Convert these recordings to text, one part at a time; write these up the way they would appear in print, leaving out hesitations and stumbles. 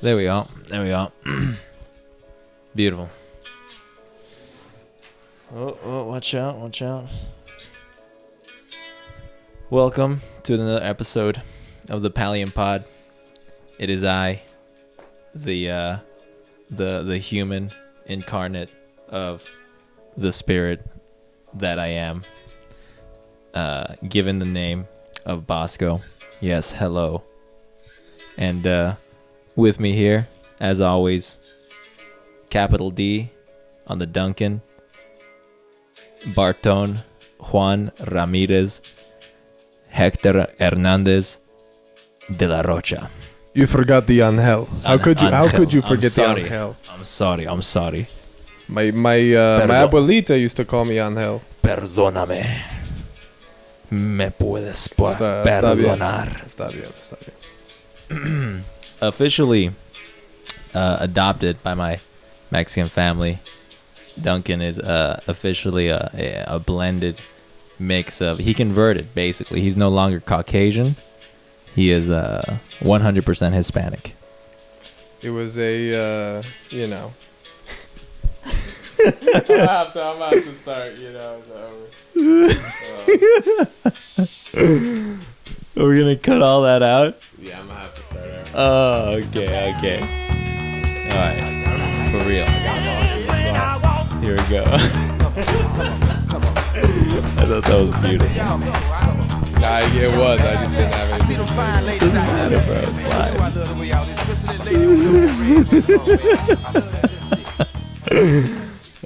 There we are. There we are. Beautiful. Oh, watch out, watch out. Welcome to another episode of the Palyan Pod. It is I, the human incarnate of the spirit that I am, given the name of Basco. Yes, hello. And with me here, as always, capital D on the Duncan, Barton Juan Ramirez Hector Hernandez de la Rocha. You forgot the Angel. How could you forget the Angel? I'm sorry. My abuelita used to call me Angel. Perdóname. Me puedes perdonar. Está bien. Officially adopted by my Mexican family, Duncan is officially a blended mix of... He converted, basically. He's no longer Caucasian. He is 100% Hispanic. It was a, I'm gonna have to start, Are we gonna cut all that out? Yeah, I'm gonna have to start out. Oh, okay. Alright, for real. Here we go. I thought that was beautiful. Nah, it was. I just didn't have anything. Doesn't matter, bro. It's live.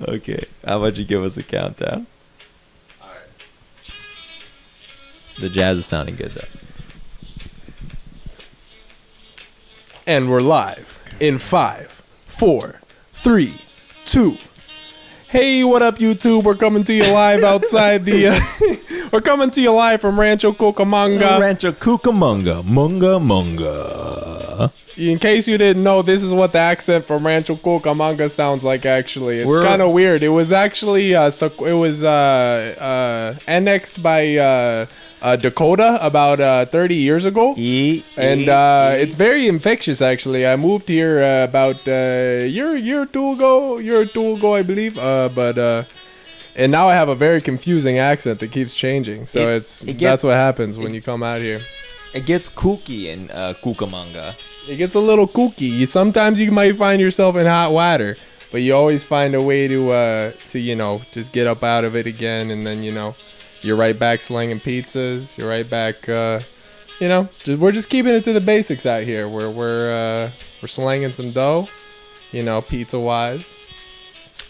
Okay, how about you give us a countdown? Alright. The jazz is sounding good, though. And we're live in 5, 4, 3, 2. Hey, what up, YouTube? We're coming to you live outside the... we're coming to you live from Rancho Cucamonga. Rancho Cucamonga. Munga. In case you didn't know, this is what the accent from Rancho Cucamonga sounds like, actually. It's kind of weird. It was actually... annexed by... Dakota about 30 years ago, and it's very infectious. Actually, I moved here about a year or two ago, I believe. And now I have a very confusing accent that keeps changing. So that's what happens when you come out here. It gets kooky in Cucamonga. It gets a little kooky. Sometimes you might find yourself in hot water, but you always find a way to just get up out of it again, and then you're right back slinging pizzas. You're right back, we're just keeping it to the basics out here. We're slanging some dough, pizza wise.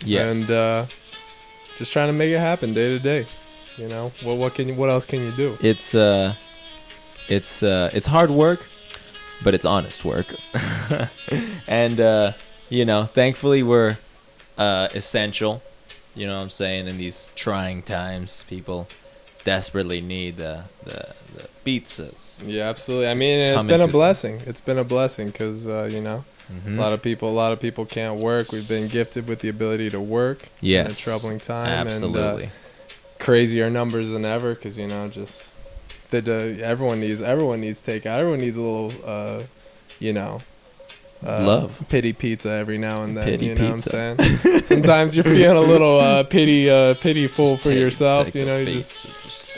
Yes. And just trying to make it happen day to day. What else can you do? It's hard work, but it's honest work. And thankfully we're essential. You know what I'm saying? In these trying times, people desperately need the pizzas. Yeah, absolutely. I mean, it's been a blessing. It's been a blessing because a lot of people can't work. We've been gifted with the ability to work. Yes, in a troubling time. absolutely. And crazier numbers than ever because just everyone needs takeout. Everyone needs a little love, pity pizza every now and then. Pity pizza. What I'm saying? Sometimes you're feeling a little pityful for yourself. You just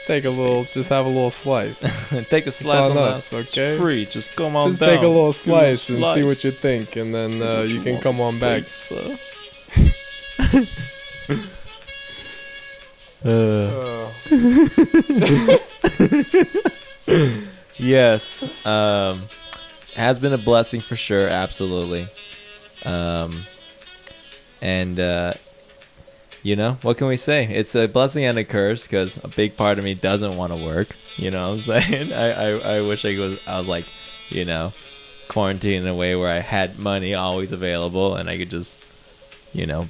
take a little, just have a little slice. Take a slice on us, okay? It's free. Just come on just down. Take a little slice and see what you think, and then you can come on back. Yes. Has been a blessing for sure, absolutely. What can we say? It's a blessing and a curse because a big part of me doesn't want to work. You know what I'm saying? I wish I was like, quarantined in a way where I had money always available and I could just,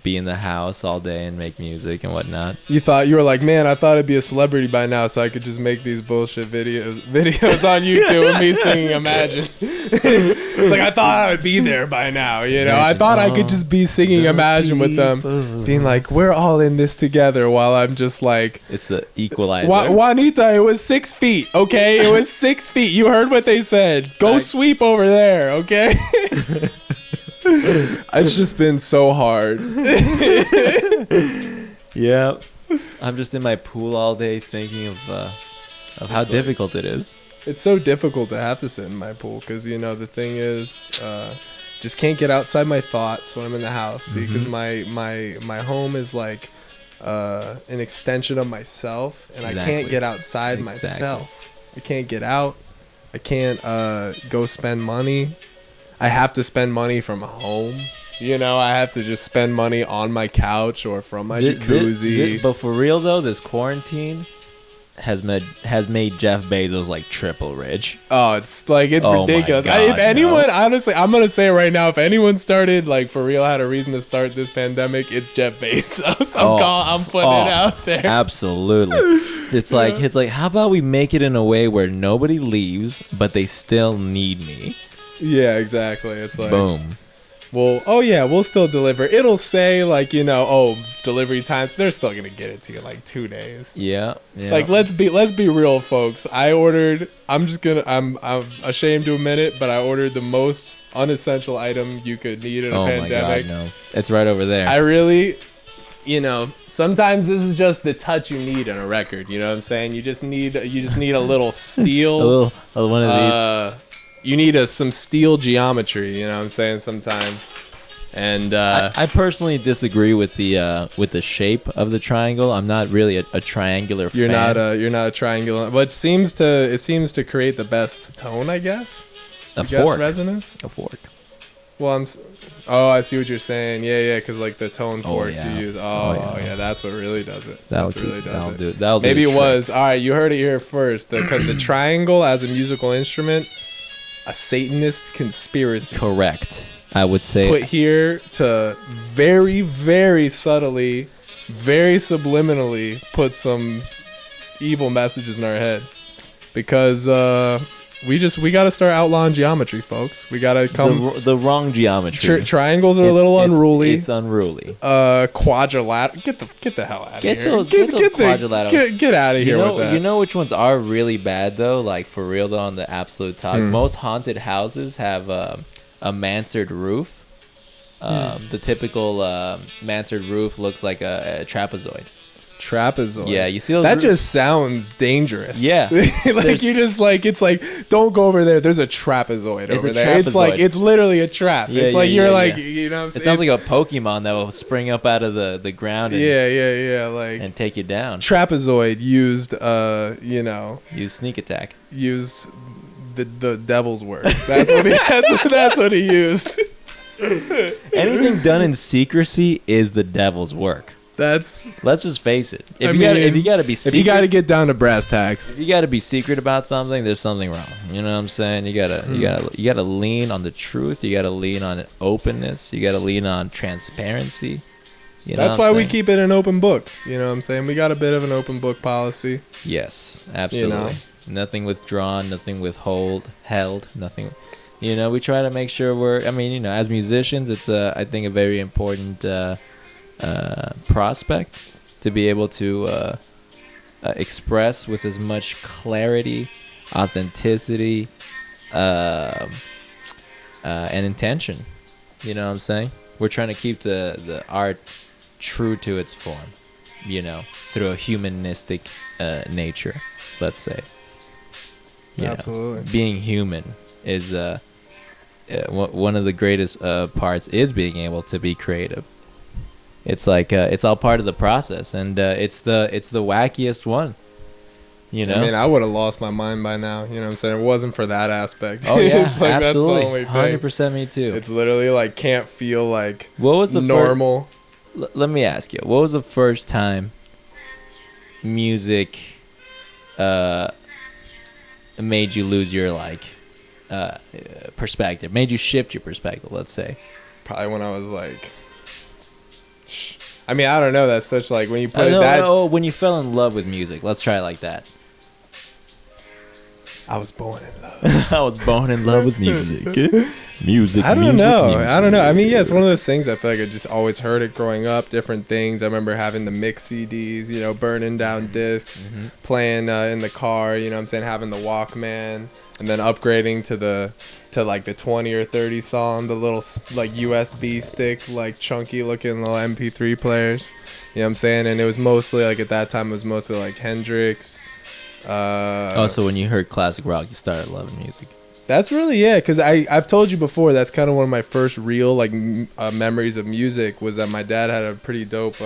be in the house all day and make music and whatnot. You were like, man, I thought I'd be a celebrity by now so I could just make these bullshit videos on YouTube of me singing Imagine. It's like I thought I would be there by now, I thought I could just be singing Imagine with them, being like, we're all in this together, while I'm just like, it's the equalizer. Juanita, it was 6 feet, okay? It was 6 feet. You heard what they said. Go sweep over there, okay? It's just been so hard. Yeah. I'm just in my pool all day thinking of how difficult it is. It's so difficult to have to sit in my pool because, you know, the thing is, just can't get outside my thoughts when I'm in the house. Because my home is like an extension of myself, and I can't get outside myself. I can't get out. I can't go spend money. I have to spend money from home. You know, I have to just spend money on my couch or from my jacuzzi. But for real though, this quarantine has made Jeff Bezos like triple rich. Oh, it's ridiculous. God, if anyone, honestly, I'm gonna say it right now, if anyone started like for real had a reason to start this pandemic, it's Jeff Bezos. I'm putting it out there. Absolutely. It's like how about we make it in a way where nobody leaves, but they still need me. Yeah, exactly. It's like boom. Well, oh yeah, we'll still deliver. It'll say like, you know, delivery times. They're still gonna get it to you in like 2 days. Yeah. Like let's be real, folks. I ordered. I'm ashamed to admit it, but I ordered the most unessential item you could need in a pandemic. My God, no. It's right over there. I really, you know, sometimes this is just the touch you need in a record. You know what I'm saying? You just need a little steel. a little one of these. You need some steel geometry, you know what I'm saying, sometimes. And I personally disagree with the shape of the triangle. I'm not really a triangular fan. You're not a triangular, but it seems to create the best tone, I guess. A fork. Resonance? A fork. Well, I see what you're saying. Yeah, because like the tone forks you use. Yeah, that's what really does it. That'll do it. Maybe it was. All right, you heard it here first. The triangle as a musical instrument, a Satanist conspiracy. Correct. I would say put here to very, very subtly, very subliminally put some evil messages in our head, because we got to start outlawing geometry, folks. We got to come the wrong geometry. Triangles are a little unruly. It's unruly. Quadrilateral. Get the hell out of here. Get those quadrilateral. Get out of here with that. You know which ones are really bad though? Like for real though, on the absolute top. Most haunted houses have a mansard roof. The typical mansard roof looks like a trapezoid. Yeah, you see those that roofs? Just sounds dangerous. Yeah. Like you just like, it's like, don't go over there, there's a trapezoid over there. It's like, it's literally a trap. It's like you know what I'm saying? It sounds like a Pokemon that will spring up out of the ground and, like, and take you down. Trapezoid used use sneak attack. Used the devil's work. That's what he used. Anything done in secrecy is the devil's work. Let's just face it. If you gotta be secret, if you gotta get down to brass tacks, if you gotta be secret about something, there's something wrong. You know what I'm saying? You gotta lean on the truth. You gotta lean on openness. You gotta lean on transparency. That's why we keep it an open book. You know what I'm saying? We got a bit of an open book policy. Yes, absolutely. Nothing withdrawn, nothing held, nothing. We try to make sure as musicians, it's I think a very important prospect to be able to express with as much clarity, authenticity, and intention. You know what I'm saying? We're trying to keep the art true to its form, through a humanistic nature, let's say. Absolutely. Being human is one of the greatest parts is being able to be creative. It's like it's all part of the process, and it's the wackiest one. I would have lost my mind by now. You know what I'm saying? It wasn't for that aspect. Oh yeah, it's like, absolutely, that's the only thing. 100% me too. It's literally like can't feel like what was the normal. Let me ask you, what was the first time music made you lose your perspective, made you shift your perspective, let's say? Probably when I was like, I don't know, that's such like when you put when you fell in love with music, let's try it like that. I was born in love. I was born in love with music. Music. I don't music, know. music. I don't know. I mean, yeah, it's one of those things. I feel like I just always heard it growing up. Different things. I remember having the mix CDs, you know, burning down discs, playing in the car. You know what I'm saying? Having the Walkman, and then upgrading to like the 20 or 30 song, the little like USB stick, like chunky looking little MP3 players. You know what I'm saying? And it was mostly like at that time it was mostly like Hendrix. Also, when you heard classic rock, you started loving music. That's really because I've told you before. That's kind of one of my first real like memories of music was that my dad had a pretty dope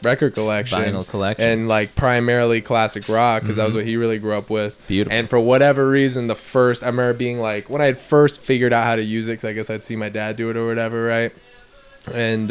record collection, Vinyl collection, and like primarily classic rock because that was what he really grew up with. Beautiful. And for whatever reason, I remember being like when I had first figured out how to use it, because I guess I'd see my dad do it or whatever, right? And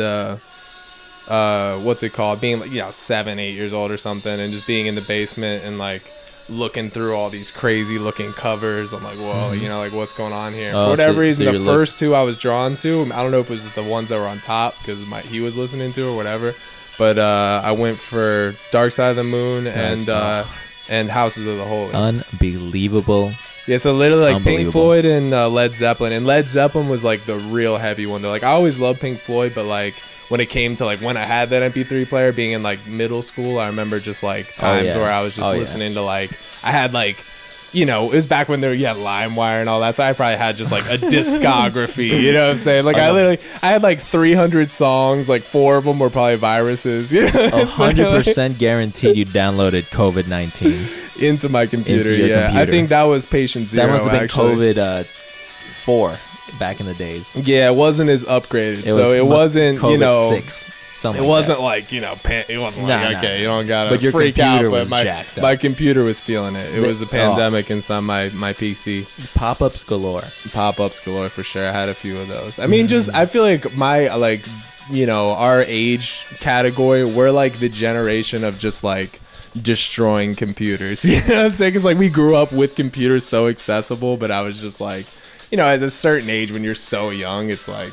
what's it called? Being like 7, 8 years old or something, and just being in the basement and like looking through all these crazy looking covers. I'm like, whoa, like what's going on here? For whatever reason, the first two I was drawn to, I don't know if it was just the ones that were on top because he was listening to or whatever, but I went for Dark Side of the Moon and Houses of the Holy. Unbelievable. Yeah, so literally like Pink Floyd and Led Zeppelin, and Led Zeppelin was like the real heavy one. Like I always loved Pink Floyd, but like when it came to like when I had that MP3 player, being in like middle school, I remember just like times where I was just listening to like I had like it was back when you had LimeWire and all that, so I probably had just like a discography. You know what I'm saying? Like I had like 300 songs, like 4 of them were probably viruses. 100% guaranteed you downloaded COVID-19 into my computer. I think that was patient zero. That must have been actually. COVID 4 back in the days. Yeah, it wasn't as upgraded, it wasn't COVID 6. It wasn't like it wasn't like okay, you don't gotta but your freak out. But my computer was feeling it. It was a pandemic inside my PC. Pop-ups galore. Pop-ups galore for sure. I had a few of those. I mean, just I feel like my our age category, we're like the generation of just like destroying computers. You know what I'm saying? Because like we grew up with computers so accessible, but I was just like, at a certain age when you're so young, it's like.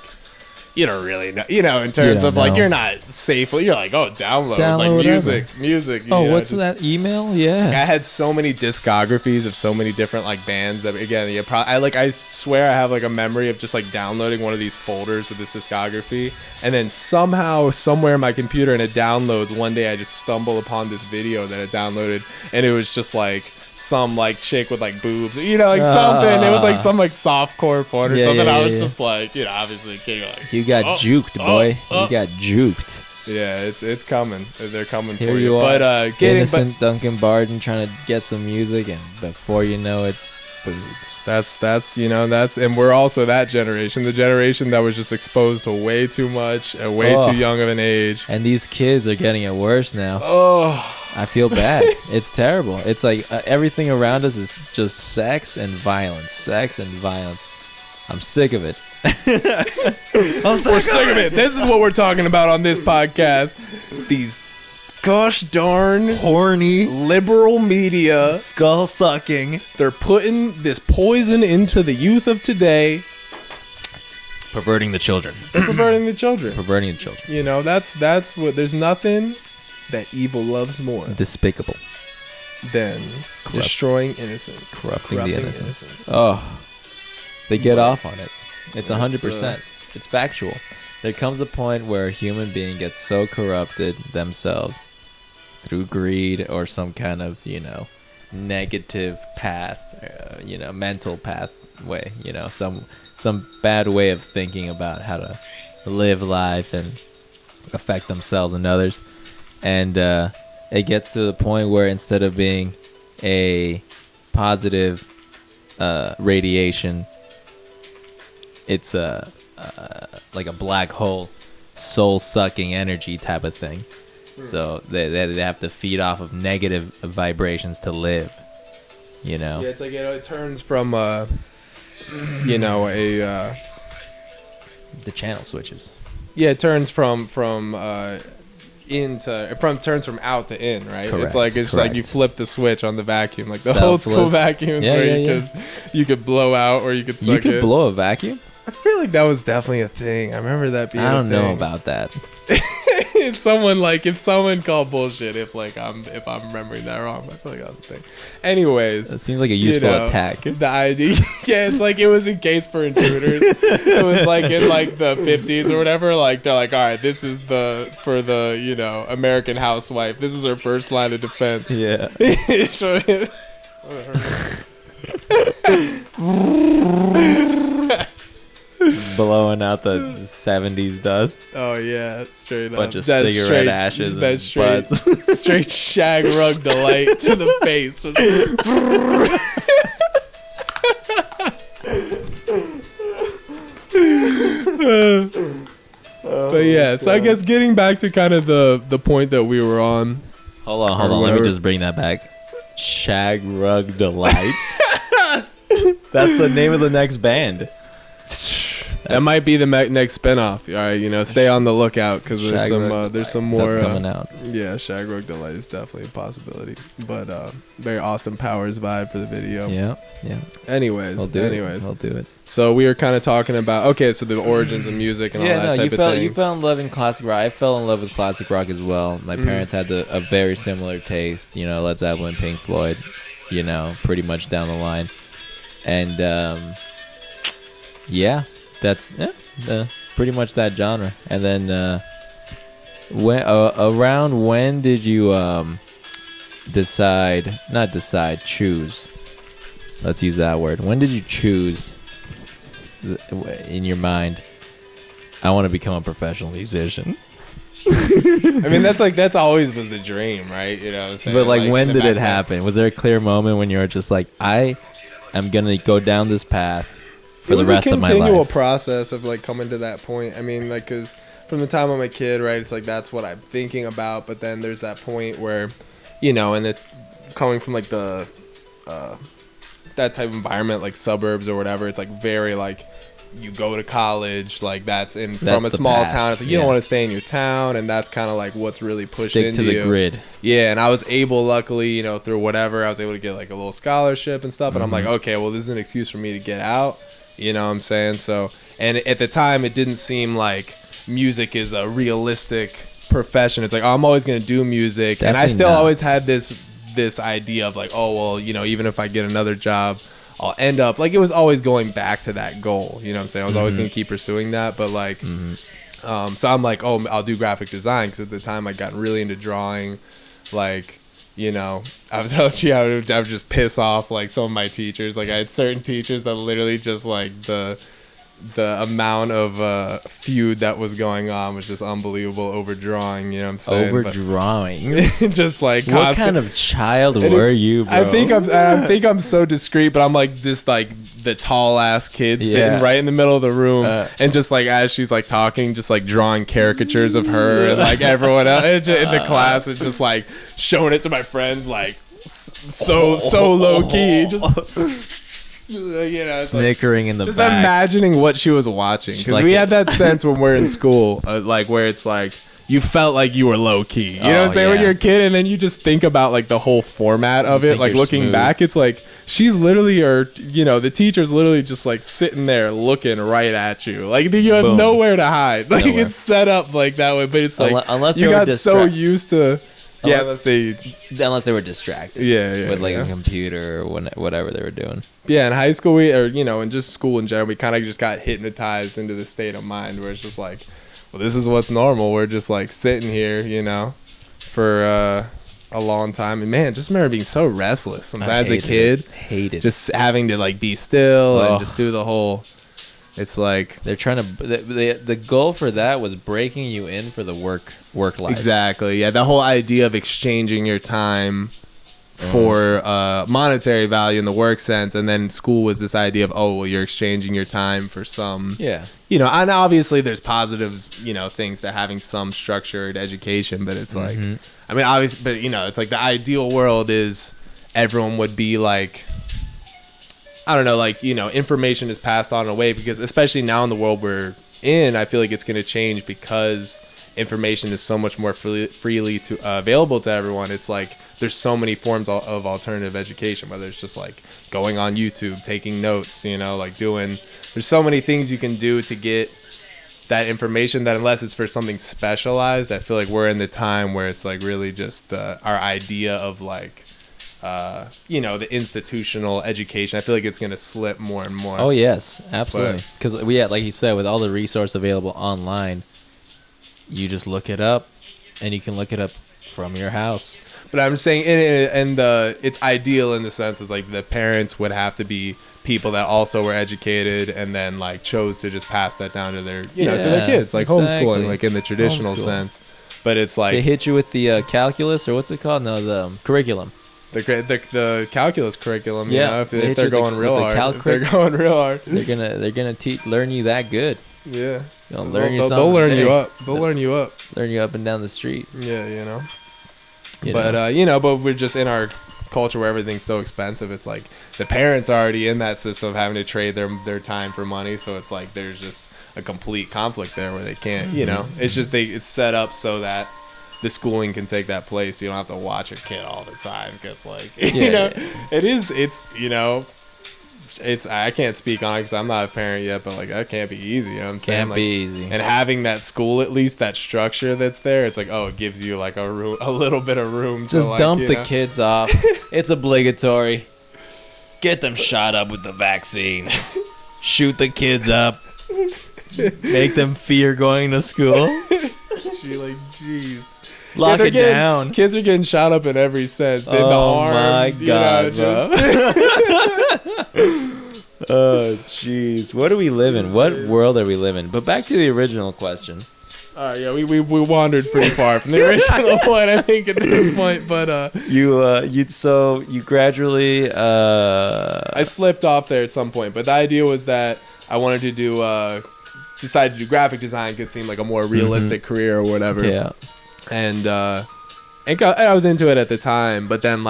You don't really know, in terms of like, you're not safe. You're like, download like music. What's that email? Yeah. Like, I had so many discographies of so many different like bands that again, I swear I have like a memory of just like downloading one of these folders with this discography. And then somehow, somewhere in my computer and it downloads, one day I just stumble upon this video that it downloaded. And it was just like, some like chick with like boobs, something. It was like some like softcore porn or something. I was just like, obviously, you got juked, boy. You got juked. Yeah, it's coming. They're coming Here for you. But innocent Duncan Barton trying to get some music, and before you know it, boobs. That's and we're also that generation, the generation that was just exposed to way too much at way too young of an age. And these kids are getting it worse now. I feel bad. It's terrible. It's like everything around us is just sex and violence. I'm sick of it. We're sick of it. This is what we're talking about on this podcast. These gosh darn horny liberal media, skull sucking. They're putting this poison into the youth of today. Perverting the children. Perverting the children. That's what. There's nothing that evil loves more. Despicable. Than destroying innocence. Corrupting the innocence. They get off on it. It's 100%. It's factual. There comes a point where a human being gets so corrupted themselves through greed or some kind of, negative path, mental pathway, some bad way of thinking about how to live life and affect themselves and others. And it gets to the point where instead of being a positive radiation, it's like a black hole, soul-sucking energy type of thing. So they have to feed off of negative vibrations to live. Yeah, it's like it turns from the channel switches. Yeah, it turns from turns from out to in, right? Correct, it's like you flip the switch on the vacuum, like the old school vacuums where you could blow out or you could suck You could blow a vacuum? I feel like that was definitely a thing. I remember that being I don't know about that. if someone called bullshit, if I'm remembering that wrong, I feel like that was the thing. Anyways, That seems like a useful attack. The ID, yeah, it's like it was in case for intruders. It was like in like the 50s or whatever. Like they're like, all right, this is for the American housewife. This is her first line of defense. Yeah. Blowing out the 70s dust. Oh yeah, straight up. Bunch of cigarette ashes and butts. Straight shag rug delight to the face. Just but yeah, so I guess getting back to kind of the point that we were on. Hold on. Let me just bring that back. Shag Rug Delight. That's the name of the next band. That might be the next spinoff. All right, stay on the lookout because there's some more that's coming out. Yeah, Shag Rug Delight is definitely a possibility, but very Austin Powers vibe for the video. Yeah. Anyways, I'll do it. So we were kind of talking about so the origins of music and all that type of thing. You fell in love in classic rock. I fell in love with classic rock as well. My parents had a very similar taste. Led Zeppelin, Pink Floyd. Pretty much down the line, and that's pretty much that genre. And then around when did you choose? Let's use that word. When did you choose in your mind, I want to become a professional musician? I mean, that's always was the dream, right? You know what I'm saying? But when did it happen? Was there a clear moment when you were just like, I am going to go down this path for the rest of my life? It was a continual process of coming to that point. I mean, because from the time I'm a kid, right, it's that's what I'm thinking about. But then there's that point where, and coming from the that type of environment, like suburbs or whatever, it's very you go to college, that's from a small town. It's you don't want to stay in your town, and that's kind of what's really pushed into you. Stick to the grid. Yeah, and I was able, luckily, through whatever, I was able to get a little scholarship and stuff, and I'm like, okay, well, this is an excuse for me to get out. You know what I'm saying? So, and at the time, it didn't seem like music is a realistic profession. It's I'm always going to do music. Definitely. And I still always had this idea of even if I get another job, I'll end up it was always going back to that goal. You know what I'm saying? I was always going to keep pursuing that. But so I'm I'll do graphic design, because at the time I'd gotten really into drawing. I was telling you, I would just piss off some of my teachers. I had certain teachers that literally just the amount of feud that was going on was just unbelievable. Overdrawing, you know what I'm saying? Overdrawing. Just what kind of child were you, bro? I think I'm so discreet, but I'm this the tall ass kid sitting right in the middle of the room, and just as she's talking, just drawing caricatures of her and everyone else in the class, and just showing it to my friends so low key, just. Snickering in the just back. Imagining what she was watching, because we had that sense when we're in school, where it's you felt like you were low key. You know what I'm saying? When you're a kid, and then you just think about the whole format of it. Looking back, it's she's literally, or the teacher's literally just sitting there looking right at you. You have nowhere to hide. It's set up that way, but it's unless you got so used to. Yeah, unless they were distracted. Yeah, with a computer or whatever they were doing. Yeah, in high school and just school in general, we kind of just got hypnotized into the state of mind where it's just well, this is what's normal. We're just sitting here, for a long time. And man, just remember being so restless sometimes as a kid. Hated just having to be still and just do the whole. It's they're trying to. The goal for that was breaking you in for the work life. Exactly. Yeah, the whole idea of exchanging your time for monetary value in the work sense, and then school was this idea of you're exchanging your time for some. Yeah. And obviously there's positive things to having some structured education, but it's I mean, obviously, but it's the ideal world is everyone would be I don't know, information is passed on away, because especially now in the world we're in, I feel like it's going to change because information is so much more freely available to everyone. It's there's so many forms of alternative education, whether it's just going on YouTube, taking notes, there's so many things you can do to get that information, that unless it's for something specialized, I feel like we're in the time where it's like really just our idea of like the institutional education. I feel like it's going to slip more and more. Oh yes, absolutely. Because like you said, with all the resource available online, you just look it up, and you can look it up from your house. But I'm saying, it's ideal in the sense is like the parents would have to be people that also were educated and then like chose to just pass that down to their to their kids, like homeschooling, like in the traditional sense. But it's like they hit you with the calculus, or what's it called? No, the curriculum. The calculus curriculum. Yeah, if they're going real hard. They're going real hard. They're gonna learn you that good. Yeah, they'll learn you up. They'll learn you up. Learn you up and down the street. Yeah, But we're just in our culture where everything's so expensive. It's like the parents are already in that system of having to trade their time for money. So it's like there's just a complete conflict there where they can't. It's just it's set up so that the schooling can take that place. You don't have to watch a kid all the time. Because like it's I can't speak on it because I'm not a parent yet, but like that can't be easy. You know what I'm saying? Can't be easy. And having that school, at least that structure that's there, it's like, it gives you like a little bit of room. Just to dump the kids off. It's obligatory. Get them shot up with the vaccines. Shoot the kids up. Make them fear going to school. You're like, jeez. Lock it down. Kids are getting shot up in every sense. The arm, my God, oh, jeez. What do we live in? What world are we living? But back to the original question. All right, yeah, we wandered pretty far from the original point, I think, at this point. But you gradually I slipped off there at some point. But the idea was that I wanted to decided to do graphic design. Could seem like a more realistic career or whatever. Yeah. And I was into it at the time, but then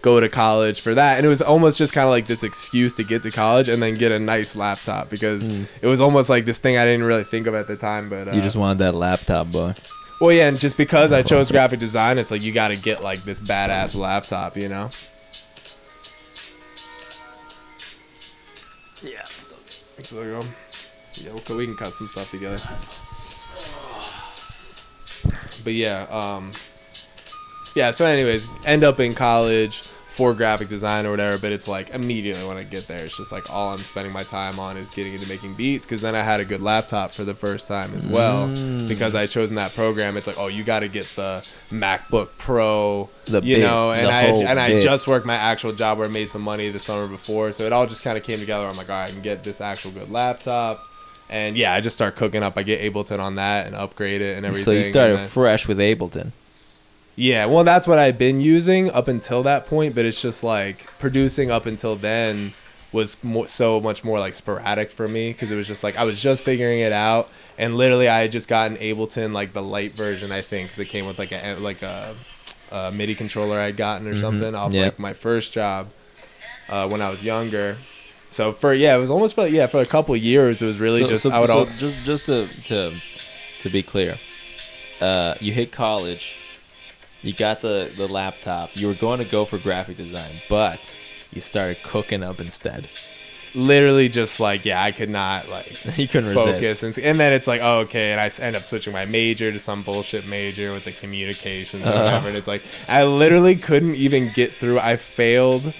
go to college for that, and it was almost just kind of like this excuse to get to college and then get a nice laptop because it was almost like this thing I didn't really think of at the time. But you just wanted that laptop, boy. Well, yeah, and just because I chose graphic design, it's like you got to get like this badass laptop, Yeah. So we can cut some stuff together. But so anyways, end up in college for graphic design or whatever, but it's like immediately when I get there, it's just like all I'm spending my time on is getting into making beats, because then I had a good laptop for the first time as well, because I chosen that program. It's like, you got to get the MacBook Pro, I just worked my actual job where I made some money the summer before, so it all just kind of came together. I'm like, all right, I can get this actual good laptop. And I just start cooking up. I get Ableton on that and upgrade it and everything. So you started fresh with Ableton. Yeah, well, that's what I've been using up until that point. But it's just like producing up until then was so much more like sporadic for me, because it was just like I was just figuring it out. And literally, I had just gotten Ableton, like the light version, I think, because it came with like a MIDI controller I'd gotten or something off like my first job when I was younger. So it was almost for a couple of years. It was really just to be clear, you hit college, you got the laptop, you were going to go for graphic design, but you started cooking up instead. Literally just like I could not you couldn't focus resist. And then it's like okay, and I end up switching my major to some bullshit major with the communications or whatever, and it's like I literally couldn't even get through. I failed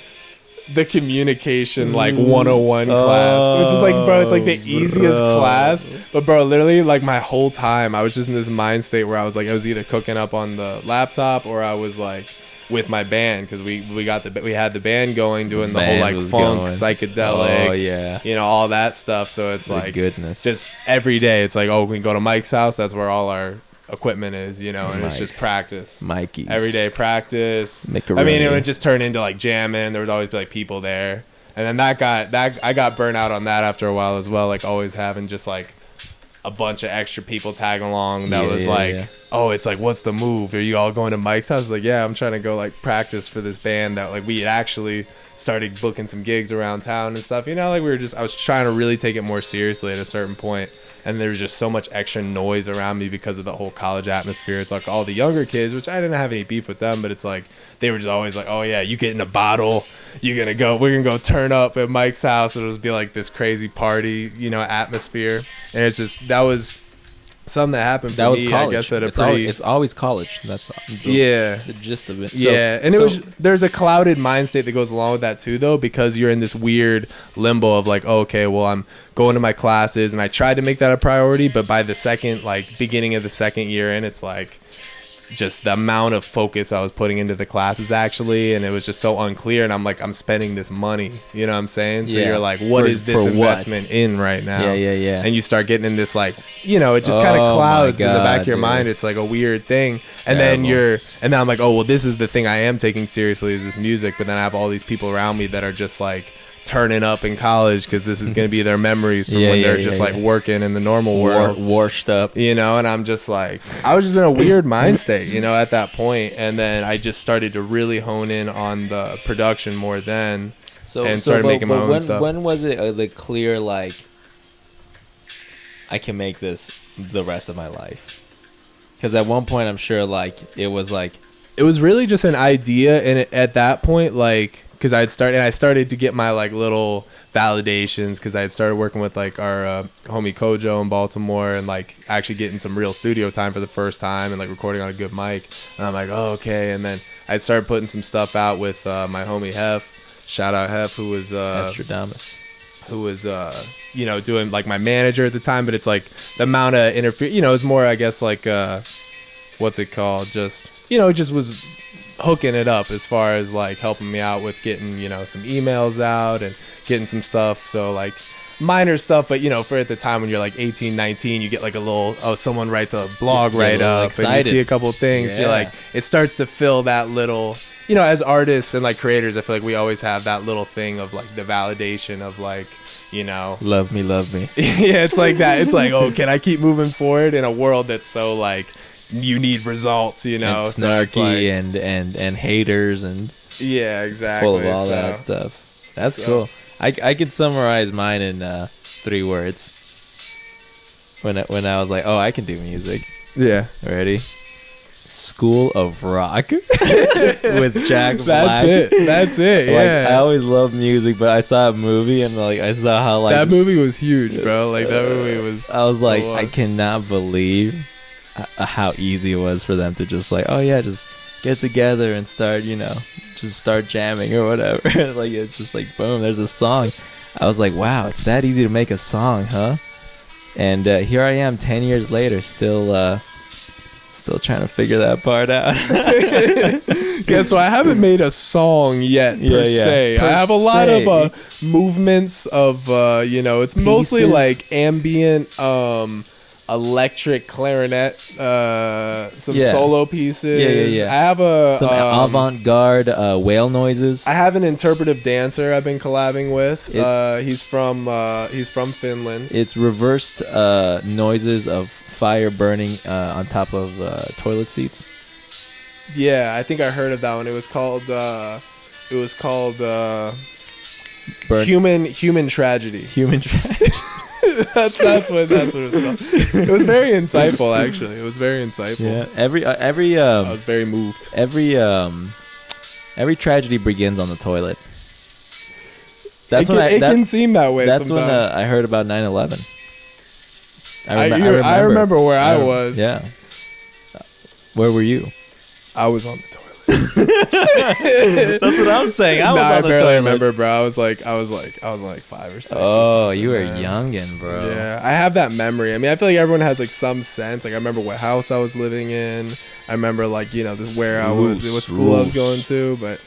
the communication 101 class, which is like, bro, it's like the easiest class, but bro, literally like my whole time I was just in this mind state where I was either cooking up on the laptop or I was like with my band, because we had the band going, doing the whole like funk psychedelic, all that stuff. So it's goodness, just every day it's like, we can go to Mike's house, that's where all our equipment is, and it's just practice. Mikey's everyday practice. Macaroni. I mean, it would just turn into like jamming. There would always be like people there, and then I got burnt out on that after a while as well. Like always having just like a bunch of extra people tag along. That was it's like, what's the move? Are you all going to Mike's house? Like, yeah, I'm trying to go like practice for this band that like we had actually started booking some gigs around town and stuff. You know, like I was trying to really take it more seriously at a certain point. And there was just so much extra noise around me because of the whole college atmosphere. It's like all the younger kids, which I didn't have any beef with them, but it's like they were just always like, oh yeah, you get in a bottle, we're gonna go turn up at Mike's house. It'll just be like this crazy party, you know, atmosphere. And it's just, that was something that happened for that was me, college. I guess, at a It's always college. That's the gist of it. There's a clouded mind state that goes along with that too, though, because you're in this weird limbo of like, oh, okay, well, I'm going to my classes, and I tried to make that a priority, but by the beginning of the second year in, it's like just the amount of focus I was putting into the classes actually, and it was just so unclear, and I'm like, I'm spending this money, you know what I'm saying? So you're like, what is this investment in right now? Yeah. And you start getting in this, like, you know, it just kind of clouds in the back of your mind. It's like a weird thing. And then I'm like, oh, well, this is the thing I am taking seriously, is this music. But then I have all these people around me that are just like turning up in college because this is going to be their memories from when they're just like working in the normal world, washed up, you know. And I'm just like, I was just in a weird mind state, you know, at that point. And then I just started to really hone in on the production more then, started making my own stuff. When was it the clear, like, I can make this the rest of my life? Because at one point, I'm sure, like, it was really just an idea, and at that point, like, because I started to get my like little validations, because I had started working with like our homie Kojo in Baltimore, and like actually getting some real studio time for the first time, and like recording on a good mic. And I'm like, oh, okay. And then I started putting some stuff out with my homie Hef. Shout out Hef, who was who was you know, doing like my manager at the time. But it's like the amount of you know, it's more, I guess, like what's it called? Just, you know, just was hooking it up as far as like helping me out with getting, you know, some emails out and getting some stuff. So like minor stuff, but you know, for at the time when you're like 18, 19, you get like a little, someone writes a blog write up and you see a couple of things. You're like, it starts to fill that little, you know, as artists and like creators, I feel like we always have that little thing of like the validation of like, you know, love me. Yeah, it's like that. It's like, oh, can I keep moving forward in a world that's so like, you need results, you know, and snarky, so like, and haters, and yeah, exactly, full of all that stuff. That's cool. I could summarize mine in 3 words. When I was like, oh, I can do music. Yeah, ready? School of Rock with Jack Black. That's it. Yeah, like, I always loved music, but I saw a movie, and like I saw how like that movie was huge, bro. Like that movie was. I was like, I cannot believe how easy it was for them to just like, oh yeah, just get together and start, you know, just start jamming or whatever. Like, it's just like, boom, there's a song. I was like, wow, it's that easy to make a song, huh? And here I am 10 years later, still trying to figure that part out. Yeah, so I haven't made a song yet per se. I have a lot of movements of you know, it's pieces. Mostly like ambient electric clarinet, some solo pieces. I have some avant-garde whale noises. I have an interpretive dancer I've been collabing with. He's from Finland. It's reversed noises of fire burning on top of toilet seats. Yeah, I think I heard of that one. It was called Human Tragedy. Human Tragedy. that's what it was called. It was very insightful, actually. It was very insightful. Yeah, every I was very moved. Every tragedy begins on the toilet. It can seem that way. That's sometimes. When I heard about 9/11. I remember where I was. Yeah. Where were you? I was on the toilet. That's what I'm saying. I barely remember, bro. I was like 5 or 6. Oh, you were youngin', bro. Yeah, I have that memory. I mean, I feel like everyone has like some sense. Like, I remember what house I was living in. I remember, like, you know, where I was, what school I was going to. But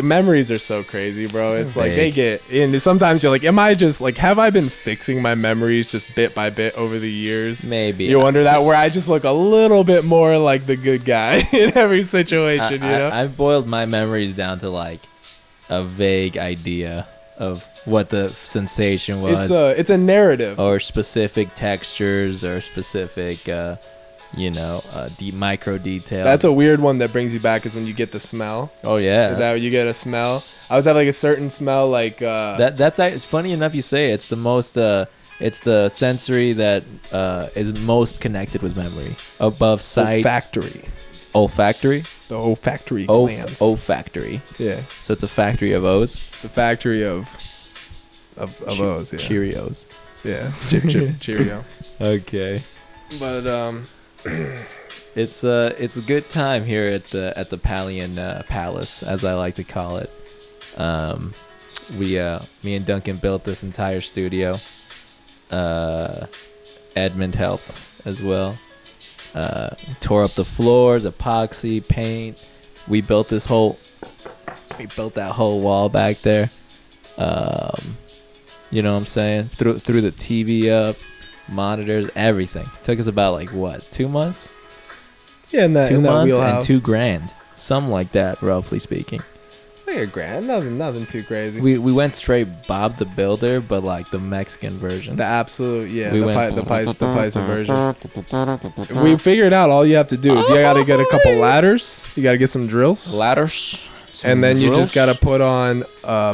memories are so crazy, bro. It's like they get, and sometimes you're like, am I just like, have I been fixing my memories just bit by bit over the years? Maybe. You wonder that, where I just look a little bit more like the good guy in every situation, you know? I've boiled my memories down to like a vague idea of what the sensation was. It's a narrative. Or specific textures or specific deep micro details. That's a weird one that brings you back is when you get the smell. Oh yeah, That you get a smell. I always have like a certain smell, like that's funny enough you say it's the most it's the sensory that is most connected with memory above sight. Olfactory. The olfactory glands. Olfactory. Yeah. So it's a factory of O's. It's a factory of O's. Yeah. Cheerios. Yeah. Chip Cheerio. Okay. But it's a good time here at the Palyan Palace, as I like to call it. Me and Duncan built this entire studio. Edmund helped as well. Tore up the floors, epoxy, paint. We built that whole wall back there. You know what I'm saying? Threw the TV up, monitors, everything. Took us about 2 months? Yeah, in that 2 months wheelhouse. and $2,000, something like that, roughly speaking. Like $1,000, nothing too crazy. We went straight Bob the Builder, but the Mexican version. The absolute, yeah, We the went- Paisa version. We figured out all you have to do is you gotta get a couple ladders, you gotta get some drills, Ladders. and then you just gotta put on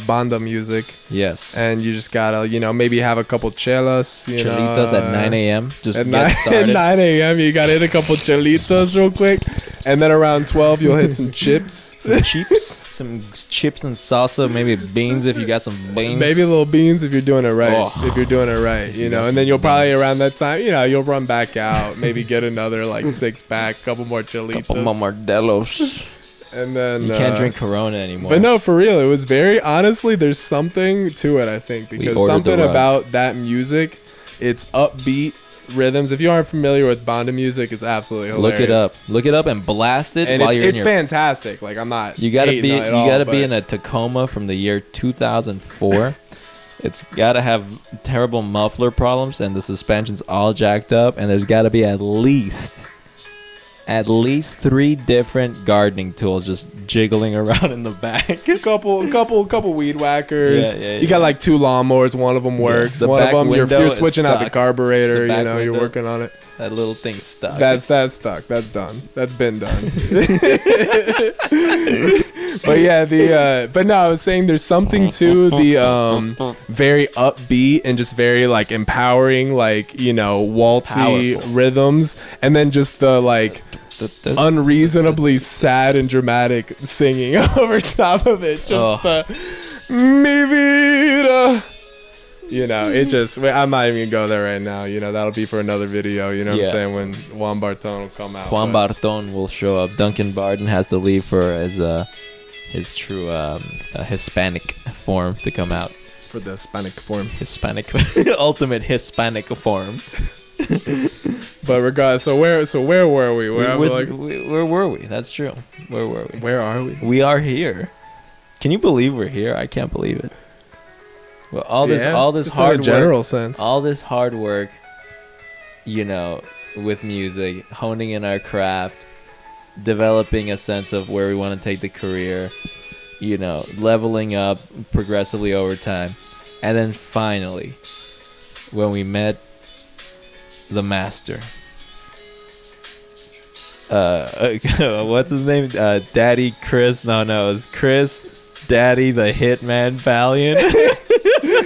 banda music, Yes. and you just gotta, maybe have a couple chelas, Chelitas at 9 a.m. Just At get 9, started. 9 a.m. you gotta hit a couple chelitas real quick, and then around 12 you'll hit some chips. Some chips and salsa, maybe beans if you got some beans. Maybe a little beans if you're doing it right. Oh. If you're doing it right, You got and some then you'll probably beans. around that time, you'll run back out, maybe get another 6-pack, couple more chelitas, couple more Modelos. and then You can't drink Corona anymore. But no, for real, it was very honestly. There's something to it, I think, because ordered something the rug. about that music, it's upbeat rhythms. If you aren't familiar with banda music, it's absolutely hilarious. Look it up and blast it And while it's, you're it's in your. fantastic. I'm not. You gotta hating be. on it You at all, gotta be but in a Tacoma from the year 2004. It's gotta have terrible muffler problems and the suspension's all jacked up. And there's gotta be at least 3 different gardening tools just jiggling around in the back. couple weed whackers. Yeah, you got 2 lawnmowers. One of them works. the One of back them window you're is switching out the stuck. carburetor. The back You're window. working on it. That little thing's stuck. That's stuck. That's done. That's been done. But yeah, but no, I was saying there's something to the very upbeat and just very empowering, waltzy Powerful. rhythms, and then just the unreasonably sad and dramatic singing over top of it. Just the mi vida. It just, I'm not even gonna go there right now. That'll be for another video. What I'm Yeah. saying, when Juan Barton will come out. Juan but- Barton will show up. Duncan Barton has to leave for his true Hispanic form to come out. for the Hispanic form. Hispanic, ultimate Hispanic form. But regardless, so where were we? Where Where were we? That's true. Where were we? where are we? We are here. Can you believe we're here? I can't believe it. Well, all this just hard in a general work, sense. all this hard work, with music, honing in our craft, developing a sense of where we want to take the career, leveling up progressively over time. And then finally, when we met the master, what's his name? Daddy Chris. No, it was Chris Daddy the Hitman Palyan.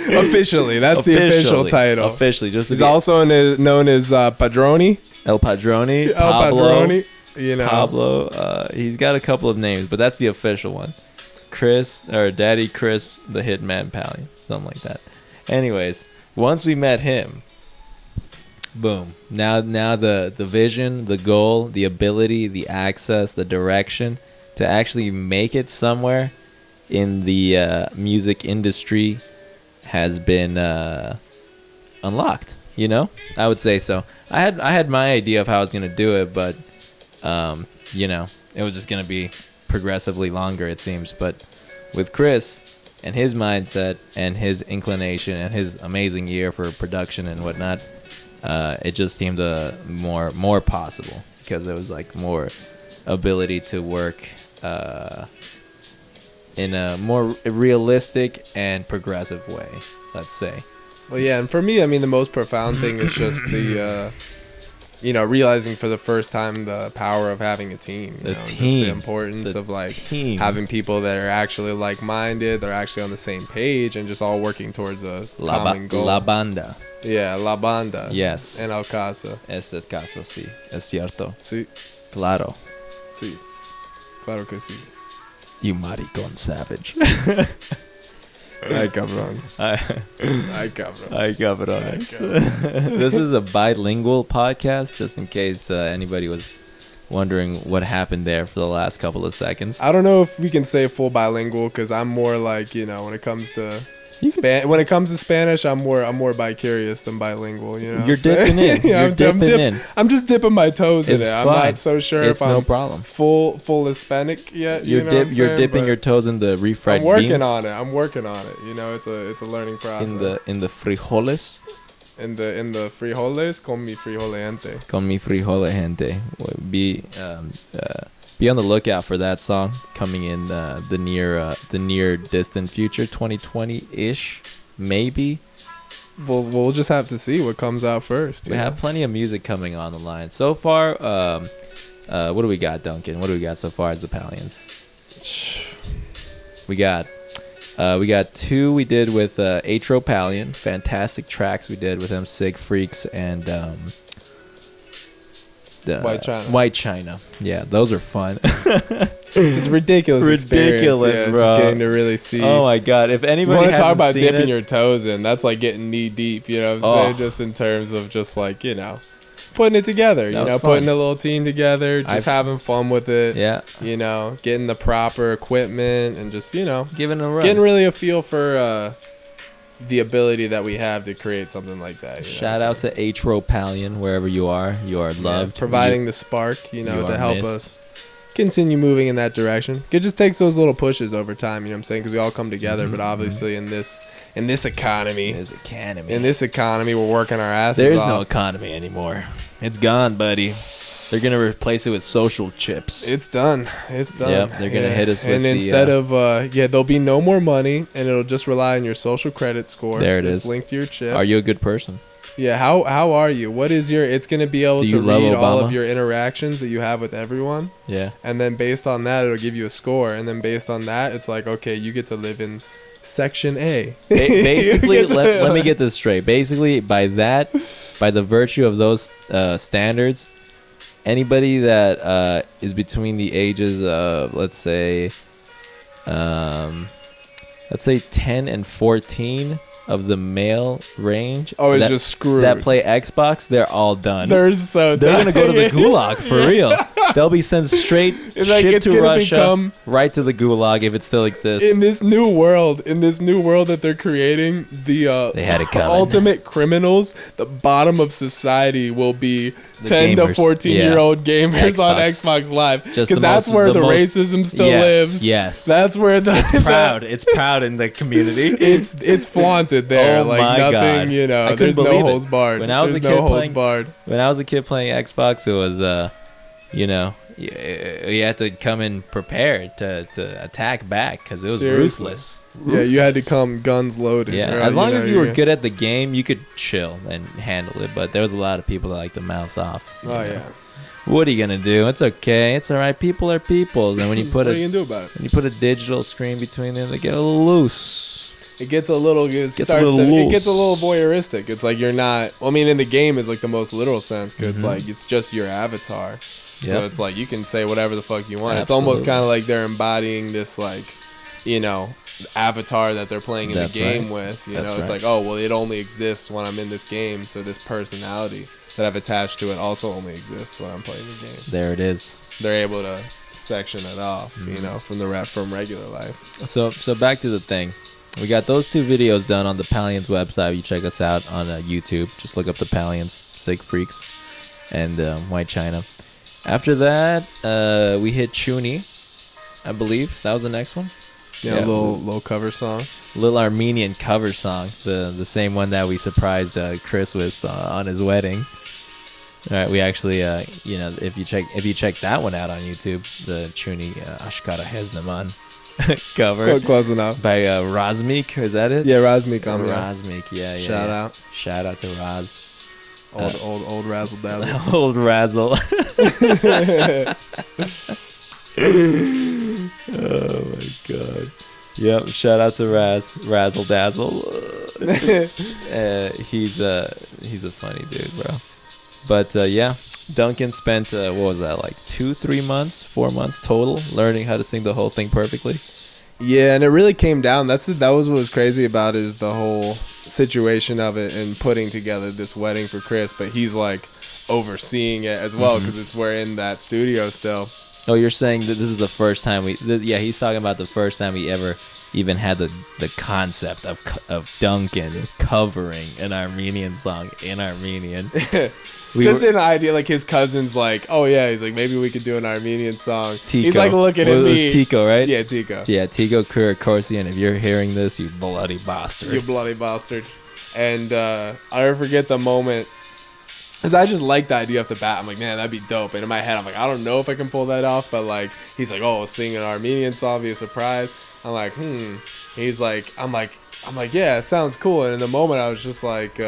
Officially, that's the official title. Officially, just to He's be also known as Padroni. El Padroni. El Padroni. Pablo. He's got a couple of names, but that's the official one. Chris, or Daddy Chris the Hitman Palyan, something like that. Anyways, once we met him, boom. Now the vision, the goal, the ability, the access, the direction to actually make it somewhere in the music industry has been unlocked. I would say so. I had my idea of how I was gonna do it, but it was just gonna be progressively longer, it seems. But with Chris and his mindset and his inclination and his amazing ear for production and whatnot, it just seemed more possible because there was more ability to work in a more realistic and progressive way, let's say. Well, yeah, and for me, the most profound thing is just the realizing for the first time the power of having a team. Just the importance of like having people that are actually like-minded, they're actually on the same page, and just all working towards a common goal. La banda. Yeah, la banda. Yes. En el caso. Este es caso, sí. Es cierto. Sí. Claro. Sí. Claro que sí. You maricón savage. Ay, cabrón. Ay, cabrón. Ay, cabrón. This is a bilingual podcast, just in case anybody was wondering what happened there for the last couple of seconds. I don't know if we can say full bilingual, because I'm more like, when it comes to Spanish, I'm more bi-curious than bilingual. You're dipping in. You're dipping in. I'm just dipping my toes in it. I'm not so sure if I'm full Hispanic yet. You're dipping your toes in the refried beans. I'm working on it. It's a learning process. In the frijoles. In the frijoles, con mi frijolente. Con mi frijolente. Be on the lookout for that song coming in the near distant future, 2020-ish, maybe. We'll just have to see what comes out first. We have plenty of music coming on the line so far. What do we got, Duncan? What do we got so far as the Palyans? We got two we did with Atro Palyan, fantastic tracks we did with them, Sig Freaks and White China. Yeah, those are fun. Just ridiculous bro. Just getting to really see. Oh my god, if anybody want to talk about dipping your toes in, that's like getting knee deep, what I'm saying? Just in terms of just like, putting it together, putting a little team together, just having fun with it. Yeah. Getting the proper equipment and just, giving a run. Getting really a feel for the ability that we have to create something like that. Shout out to Atro Palyan, wherever you are loved. Providing the spark, to help us continue moving in that direction. It just takes those little pushes over time, what I'm saying? Because we all come together, but obviously in this economy, we're working our asses off. There's no economy anymore. It's gone, buddy. They're gonna replace it with social chips. It's done. Yep, they're gonna hit us with. And instead of there'll be no more money, and it'll just rely on your social credit score. There it is. It's linked to your chip. Are you a good person? Yeah. How are you? What is your? It's gonna be able to read all of your interactions that you have with everyone. Yeah. And then based on that, it'll give you a score, and then based on that, it's like, okay, you get to live in Section A. Basically, let me get this straight. Basically, by the virtue of those standards, anybody that is between the ages of let's say 10 and 14 of the male range, it's just screwed. That play Xbox, they're all done. They're gonna go to the gulag for real. They'll be sent straight shipped to Russia, right to the gulag if it still exists. In this new world that they're creating, they had it coming. Ultimate criminals, the bottom of society will be 10 to 14-year-old gamers on Xbox Live, because that's where the racism still lives. Yes, that's where it's proud in the community. It's flaunted there, nothing. There's no holds barred. When I was a kid playing Xbox, it was you had to come in prepared to attack back, because it was ruthless. Yeah, you had to come guns loaded. Yeah, as long as you were good at the game, you could chill and handle it. But there was a lot of people that like to mouth off. Yeah. What are you gonna do? It's okay. It's all right. People are people. And when you put what are you gonna do about it? When you put a digital screen between them, they get a little loose. It gets a little. It gets a little voyeuristic. It's like you're not. I mean, in the game is like the most literal sense, because it's like it's just your avatar. So it's like you can say whatever the fuck you want. Absolutely. It's almost kind of like they're embodying this, like, avatar that they're playing in the game with. It's like, oh, well, it only exists when I'm in this game. So this personality that I've attached to it also only exists when I'm playing the game. There it is. They're able to section it off, from regular life. So back to the thing. We got those two videos done on the Palyans website. You check us out on YouTube. Just look up the Palyans, Sig Freaks, and White China. After that, we hit Chuni, I believe. That was the next one. Yeah, a little cover song. Little Armenian cover song. The same one that we surprised Chris with on his wedding. All right, we actually, if you check that one out on YouTube, the Chuni Ashkara Heznaman cover. Close enough. By Razmik, is that it? Yeah, Razmik. Razmik, yeah. Shout out to Raz. Old razzle dazzle. Old Razzle. Oh my god. Yep. Shout out to Razzle Dazzle. He's a funny dude, bro. But yeah, Duncan spent what was that, like 2-3 months, 4 months total learning how to sing the whole thing perfectly. Yeah, and it really came down. That was what was crazy about it, is the whole situation of it and putting together this wedding for Chris. But he's like overseeing it as well, because we're in that studio still. Oh, you're saying that this is the first time yeah, he's talking about the first time we ever even had the concept of Duncan covering an Armenian song in Armenian. Just an idea, like his cousin's like, oh yeah, he's like, maybe we could do an Armenian song. Tico. He's like looking at me. It was Tico, right? Yeah, Tico. Yeah, Tico Kurkorsian. If you're hearing this, you bloody bastard. You bloody bastard. And I'll never forget the moment, because I just like the idea off the bat. I'm like, man, that'd be dope. And in my head, I'm like, I don't know if I can pull that off. But like, he's like, oh, sing an Armenian song, be a surprise. I'm like, He's like, I'm like, yeah, it sounds cool. And in the moment, I was just like,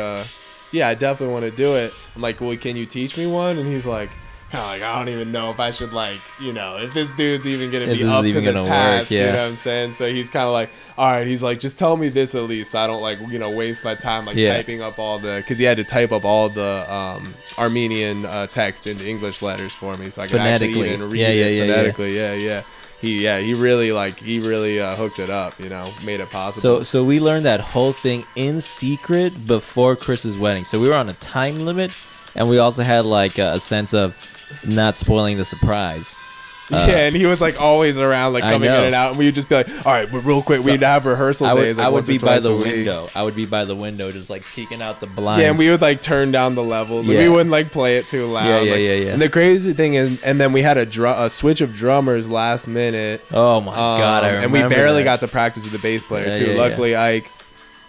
yeah, I definitely want to do it. I'm like, well, can you teach me one? And he's like, kind of like, I don't even know if I should, like, you know, if this dude's even going to be up to the task, you know what I'm saying? So he's kind of like, all right, he's like, just tell me this at least, so I don't, like, you know, waste my time, like, typing up all the, because he had to type up all the Armenian text into English letters for me, so I could actually even read it phonetically. Yeah. He really hooked it up, you know, made it possible. So we learned that whole thing in secret before Chris's wedding. So we were on a time limit, and we also had like a sense of not spoiling the surprise. Yeah, and he was like always around, like coming in and out, and we'd just be like, all right, but real quick, we'd have rehearsal days. Like, I would be by the window. I would be by the window, just like peeking out the blinds. Yeah, and we would like turn down the levels. Like, we wouldn't like play it too loud. Yeah. And the crazy thing is, and then we had a switch of drummers last minute. Oh my god! I remember. And we barely got to practice with the bass player too. Luckily, Ike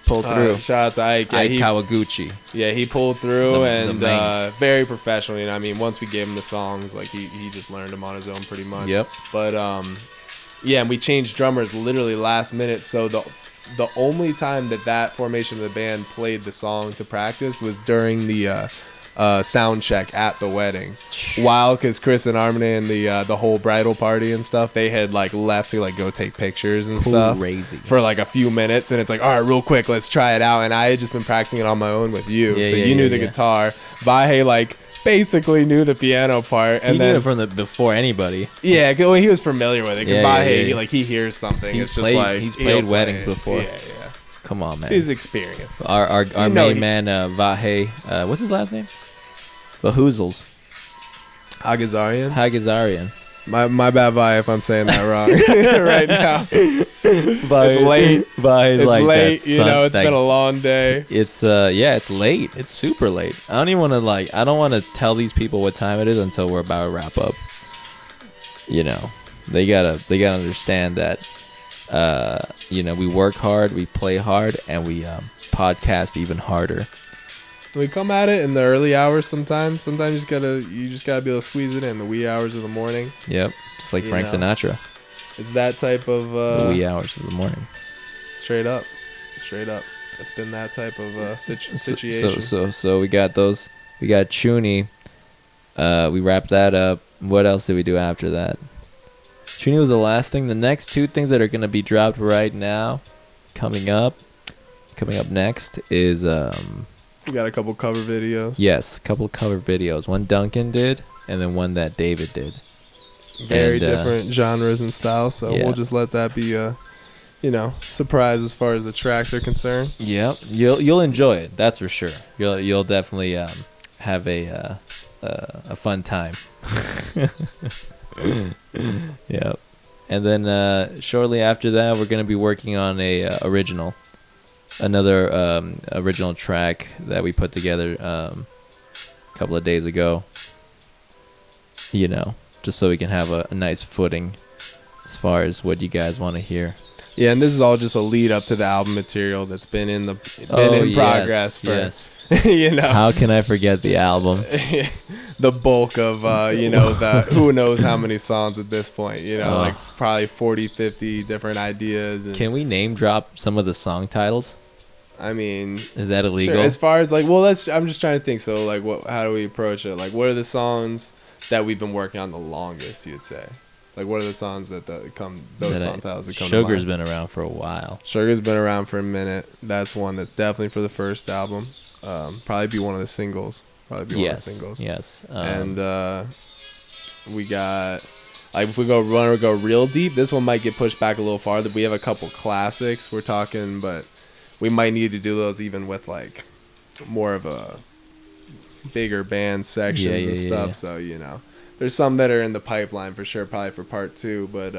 pulled through. Shout out to Ike. Ike Kawaguchi. Yeah, he pulled through, and very professional. You know, I mean, once we gave him the songs, like he just learned them on his own pretty much. Yep. But yeah, and we changed drummers literally last minute. So the only time that formation of the band played the song to practice was during the sound check at the wedding. While, because Chris and Armine and the whole bridal party and stuff, they had like left to like go take pictures and stuff for like a few minutes, and it's like, all right, real quick, let's try it out. And I had just been practicing it on my own with you, so you knew the guitar. Vahe like basically knew the piano part, and he knew it from before anybody. Yeah, well, he was familiar with it, because Vahe he hears something. It's just like he's played weddings before. Yeah. Come on, man. His experience. Our main man, Vahe, what's his last name? Bahoozles. Hagazarian. My bad, Vahe, if I'm saying that wrong right now. It's late. It's like late. You know, it's been a long day. It's it's late. It's super late. I don't want to tell these people what time it is until we're about to wrap up. You know, they gotta understand that. You know, we work hard, we play hard, and we podcast even harder. We come at it in the early hours sometimes. Sometimes you just gotta be able to squeeze it in the wee hours of the morning. Yep, just like Frank Sinatra. It's that type of the wee hours of the morning. Straight up. It's been that type of situation. So we got those. We got Chuni. We wrapped that up. What else did we do after that? Chuni was the last thing. The next two things that are gonna be dropped right now, coming up next is We got a couple cover videos. Yes, a couple cover videos. One Duncan did, and then one that David did. Very different genres and styles, so we'll just let that be a, surprise as far as the tracks are concerned. Yep, you'll enjoy it. That's for sure. You'll definitely have a fun time. Yep. And then shortly after that, we're gonna be working on another original track that we put together a couple of days ago. You know, just so we can have a nice footing as far as what you guys want to hear. Yeah, and this is all just a lead up to the album material that's been in progress for. Yes. You know, how can I forget the album? The bulk of the who knows how many songs at this point, like probably 40-50 different ideas. And can we name drop some of the song titles? I mean, Is that illegal? sure, as far as like, well, I'm just trying to think. So like, how do we approach it? Like, what are the songs that we've been working on the longest? You'd say, like, what are the songs those song titles that come Sugar's to mind? been around for a while. Sugar's been around for a minute. That's one that's definitely for the first album. Probably be one of the singles. Yes. And we got, like, if we go real deep, this one might get pushed back a little farther. We have a couple classics we're talking, but we might need to do those even with like more of a bigger band sections and stuff. Yeah. So, there's some that are in the pipeline for sure, probably for part 2, but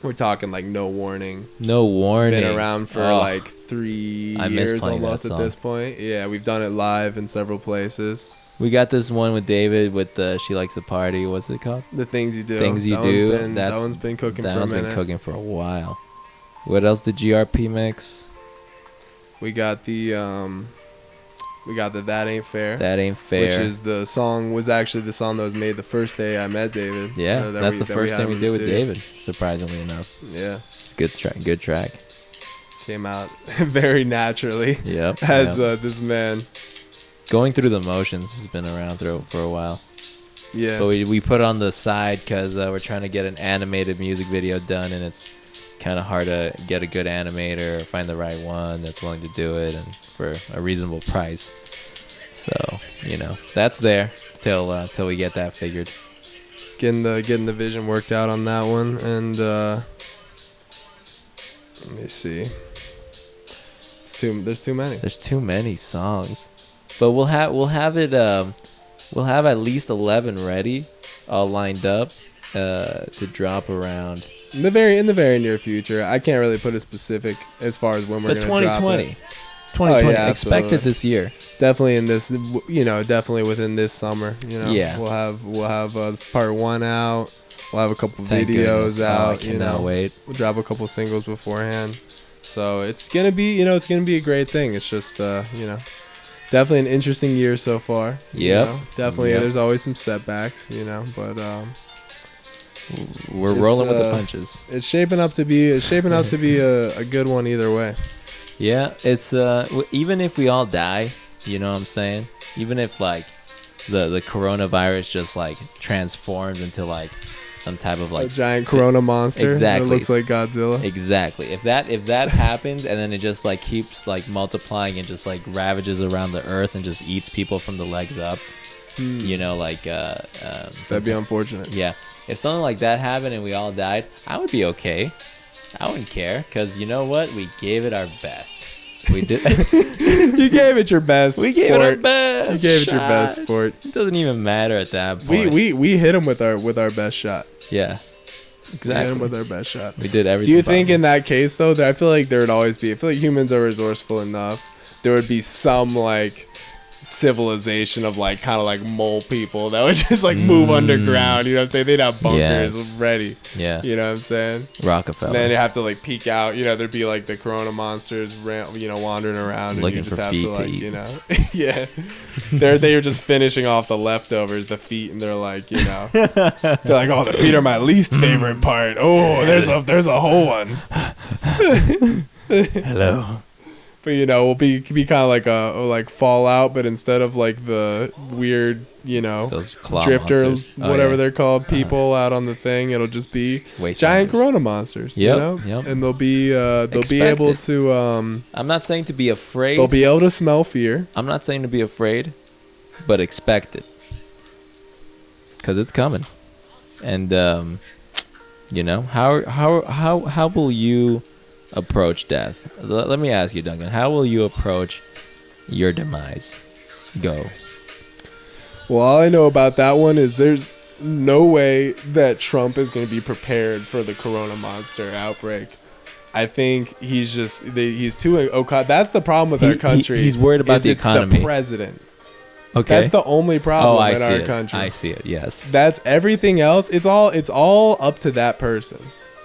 we're talking like No Warning. No Warning. Been around for like 3 years almost at this point. Yeah, we've done it live in several places. We got this one with David with She Likes to Party. What's it called? The Things You Do. That one's been cooking for a minute. That one's been cooking for a while. What else did GRP mix? We got the That Ain't Fair. That Ain't Fair. Which is was actually the song that was made the first day I met David. Yeah, that's the first thing we did with David, surprisingly enough. Yeah. It's a good track. Came out very naturally. Yep. As this man. Going Through the Motions has been around for a while. Yeah. But we put it on the side because we're trying to get an animated music video done, and it's kind of hard to get a good animator or find the right one that's willing to do it and for a reasonable price. So, that's there till we get that figured. Getting the vision worked out on that one, and let me see. There's too many. There's too many songs, but we'll have at least 11 ready, all lined up to drop around in the very near future. I can't really put a specific as far as when we're going to drop it. 2020. Oh, yeah, expect it this year. Definitely in this, definitely within this summer. Yeah. We'll have part 1 out. We'll have a couple videos out. I cannot wait. We'll drop a couple singles beforehand. So it's gonna be, it's gonna be a great thing. It's just, definitely an interesting year so far. Yep. Definitely, there's always some setbacks. But we're rolling with the punches. It's shaping up to be a good one either way. Yeah, it's even if we all die, you know what I'm saying? Even if like the coronavirus just like transforms into like some type of like a giant corona monster. Exactly. That looks like Godzilla. Exactly. If that happens and then it just like keeps like multiplying and just like ravages around the earth and just eats people from the legs up, that'd be unfortunate. Yeah. If something like that happened and we all died, I would be okay. I wouldn't care because you know what? We gave it our best. We did. You gave it your best. We gave it our best. You gave it your best sport. It doesn't even matter at that point. We hit him with our best shot. Yeah. Exactly. We hit him with our best shot. We did everything. Do you think in that case though, that I feel like there would always be? I feel like humans are resourceful enough. There would be some like civilization of like kind of like mole people that would just like move underground. You know what I'm saying? They'd have bunkers ready. Yeah. You know what I'm saying? Rockefeller. And then you have to like peek out. There'd be like the corona monsters, wandering around, looking and you just for have feet to like, to eat. yeah. They're just finishing off the leftovers, the feet, and they're like, they're like, oh, the feet are my least favorite part. Oh, there's a whole one. Hello. But we'll be kind of like a Fallout, but instead of like the weird, those claw drifter, monsters. whatever they're called, people out on the thing, it'll just be giant corona monsters. Yep. And they'll be able to. I'm not saying to be afraid. They'll be able to smell fear. I'm not saying to be afraid, but expect it, because it's coming. And how will you approach death? Let me ask you, Duncan, how will you approach your demise? Go. Well, all I know about that one is there's no way that Trump is going to be prepared for the corona monster outbreak. I think he's too that's the problem with our country. He's worried about the economy. It's the president. Okay. That's the only problem in our country. I see it. Yes. That's everything else. It's all up to that person.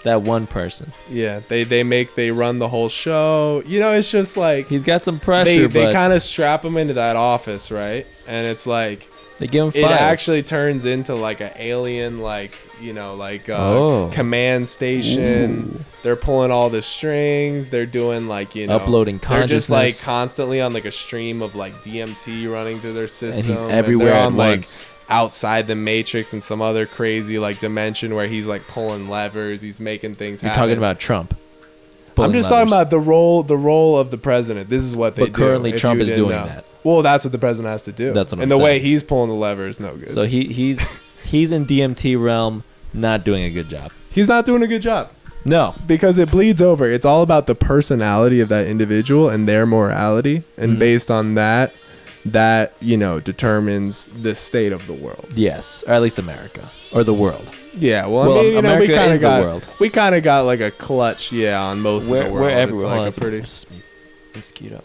That one person. Yeah, they run the whole show. It's just like he's got some pressure. They kind of strap him into that office, right? And it's like They give him it files. actually turns into like an alien, like, you know, like Oh. command station. Ooh. They're pulling all the strings. They're doing like, you know, Uploading they're just like consciousness. constantly on like a stream of like DMT running through their system. And he's everywhere they're at on like once. outside the Matrix in some other crazy like dimension where he's like pulling levers. He's making things You're happen. talking about Trump. I'm Pulling just levers. talking about the role of the president. This is what they But do. currently if Trump you is didn't doing know. that. Well, that's what the president has to do. That's what I'm and the way saying. he's pulling the lever is no good. So he's in DMT realm, not doing a good job. He's not doing a good job No. because it bleeds over. It's all about the personality of that individual and their morality, and Mhm. based on that, you know, determines the state of the world. Yes, or at least America or the world. Yeah, well, Well, I mean, you know, America we kind is of the got world. like a clutch, on most of the world. We're It's everywhere. like Hold on, a pretty. mosquito.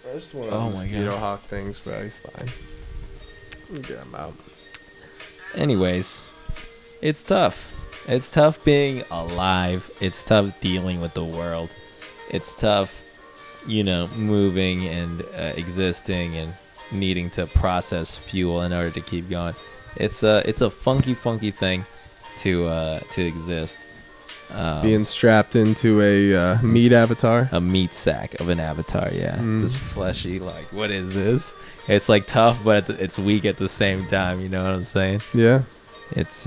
There's one of Oh those my mosquito God. hawk things, but he's fine. Let me get him out. Anyways, it's tough. It's tough being alive. It's tough dealing with the world. It's tough, you know, moving and existing and needing to process fuel in order to keep going. It's a funky thing to exist. Being strapped into a meat avatar. A meat sack of an avatar, yeah. Mm. This fleshy, like, what is this? It's like tough, but it's weak at the same time. You know what I'm saying? Yeah. It's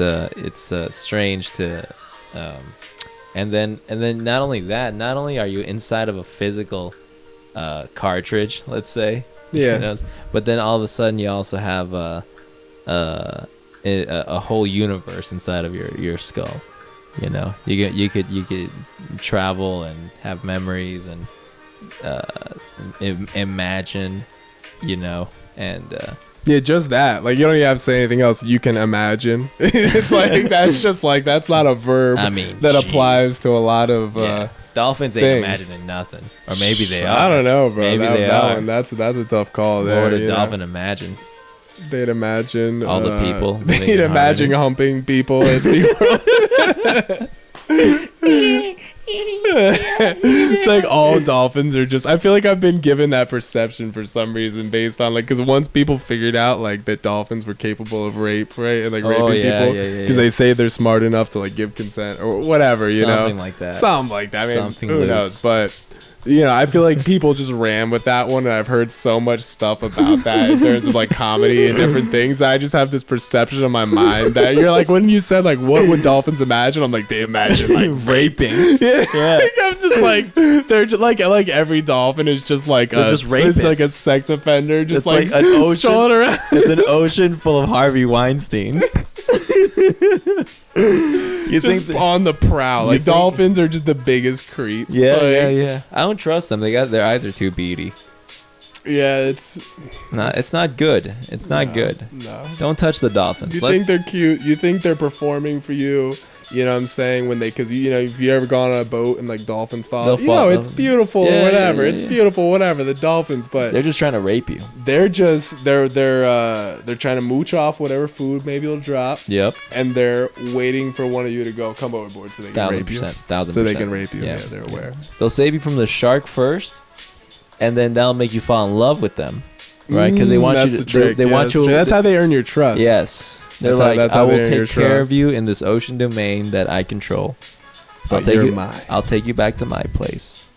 strange to, and then not only that, not only are you inside of a physical cartridge, let's say, Yeah. you know, but then all of a sudden you also have a whole universe inside of your skull. You know, you could travel and have memories and imagine, you know, and Yeah, just that. Like, you don't even have to say anything else. You can imagine. It's like, that's not a verb I mean, that jeez. applies to a lot of yeah. Dolphins ain't things. imagining nothing, or maybe they are. I don't know, bro. Maybe that, they that are. One, that's a tough call What there. would a you know? dolphin imagine? They'd imagine All the people living They'd in imagine harmony. humping people at SeaWorld. It's like all dolphins are just. I feel like I've been given that perception for some reason based on like, because once people figured out like that dolphins were capable of rape, right, and like Oh, raping yeah, people, yeah, because they say they're smart enough to like give consent or whatever, you know, Something like that. something like that. I mean, Something who loose. knows? But you know, I feel like people just ran with that one, and I've heard so much stuff about that in terms of like comedy and different things. I just have this perception in my mind that you're like, when you said like, what would dolphins imagine? I'm like, they imagine like raping. yeah. Yeah. Like, I'm just like, they're just like every dolphin is just like They're just it's like a rapists. sex offender, just It's like an ocean. strolling around. It's an ocean full of Harvey Weinsteins. You Just think? on the prowl. you Like think- dolphins are just the biggest creeps. Yeah, Like, yeah. I don't trust them. Their eyes are too beady. Yeah, it's It's not good. It's not no, good. No. Don't touch the dolphins. You think they're cute? You think they're performing for you? You know what I'm saying? When because you know, if you ever gone on a boat and like dolphins follow, They'll you know, follow. it's beautiful Yeah, or whatever. yeah, yeah, It's yeah. beautiful, whatever. The dolphins, but they're just trying to rape you. they're trying to mooch off whatever food maybe will drop, Yep. and they're waiting for one of you to go come overboard so they can rape you. 1,000%. So they can rape you. Yeah, they're aware. They'll save you from the shark first, and then that'll make you fall in love with them, right? Because they want That's you to. the trick. They Yeah, want that's you. the trick. That's how they earn your trust. Yes. They're That's how- like, that's I how will they earn your take care trust. of you in this ocean domain that I control. But you're you. mine. I'll take you back to my place.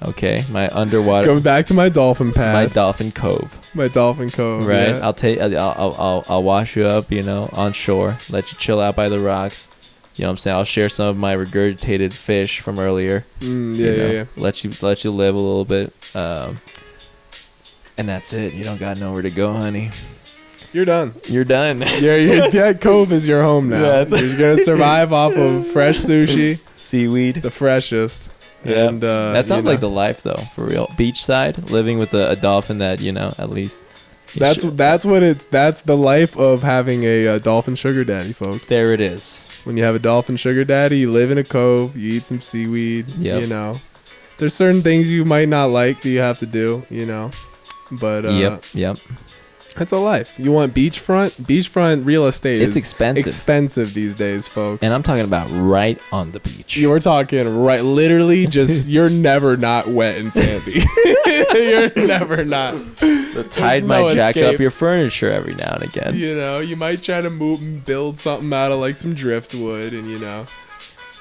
Okay, my underwater, Going back to my dolphin my pad, dolphin cove. my dolphin cove. Right. Yeah. I'll wash you up. You know, on shore. Let you chill out by the rocks. You know what I'm saying? I'll share some of my regurgitated fish from earlier. Yeah, you know, yeah. Let you live a little bit. And that's it. You don't got nowhere to go, honey. You're done. You're done. That cove is your home now. Yeah. You're gonna survive off of fresh sushi, Seaweed. the freshest. Yeah. And That sounds you know, like the life, though, for real. Beachside, living with a dolphin that, you know, at least. That's the life of having a dolphin sugar daddy, folks. There it is. When you have a dolphin sugar daddy, you live in a cove, you eat some seaweed. Yep. You know, there's certain things you might not like that you have to do. You know, but Yep. It's a life. You want beachfront real estate. It's is expensive these days, folks. And I'm talking about right on the beach. You're talking right, literally just, you're never not wet and sandy. You're never not. The tide might jack up your furniture every now and again. You know, you might try to move and build something out of like some driftwood, and you know,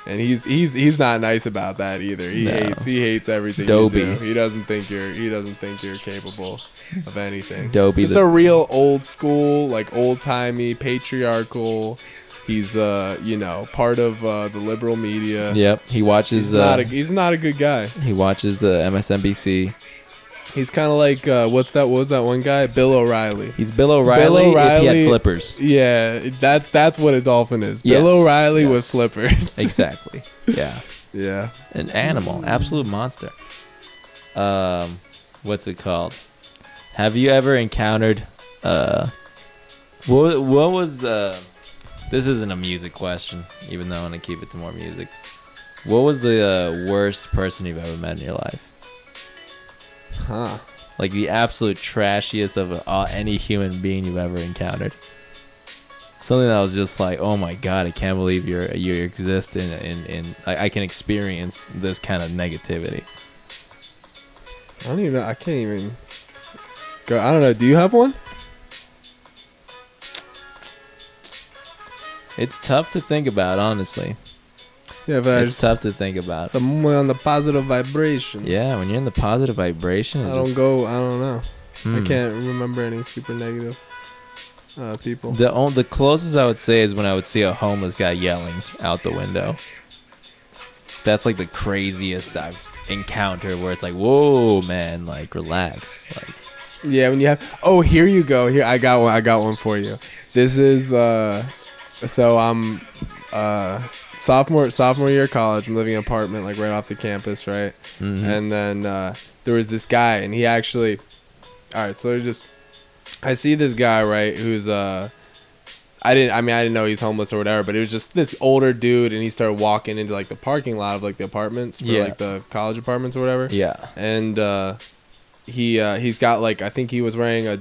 and he's not nice about that either. He hates everything Dobie. you do. He doesn't think you're capable of anything. Dobie, just a real old school, like old timey, patriarchal. He's you know, part of the liberal media. Yep, he watches. He's not a good guy. He watches the MSNBC. He's kind of like what was that one guy? Bill O'Reilly. He's Bill O'Reilly if he had flippers. Yeah, that's what a dolphin is. Yes, Bill O'Reilly with flippers. Exactly. Yeah. Yeah. An animal, absolute monster. What's it called? Have you ever encountered what was the? This isn't a music question, even though I want to keep it to more music. What was the worst person you've ever met in your life? Huh. Like the absolute trashiest of any human being you've ever encountered. Something that was just like, oh my god, I can't believe you exist in I can experience this kind of negativity. I don't even know. I can't even go. I don't know. Do you have one? It's tough to think about, honestly. Yeah, but it's tough to think about. Someone on the positive vibration. Yeah, when you're in the positive vibration, I don't know. I can't remember any super negative people. The closest I would say is when I would see a homeless guy yelling out the window. That's like the craziest I've encountered, where it's like, whoa, man, like relax, like. Yeah, when you have. Oh, here you go. Here, I got one for you. This is so I'm sophomore year of college. I'm living in an apartment like right off the campus, right? Mm-hmm. And then there was this guy, and he actually. All right, so I see this guy, right, who's I didn't know he's homeless or whatever, but it was just this older dude, and he started walking into like the parking lot of like the apartments for like the college apartments or whatever. Yeah. And he's got like, I think he was wearing a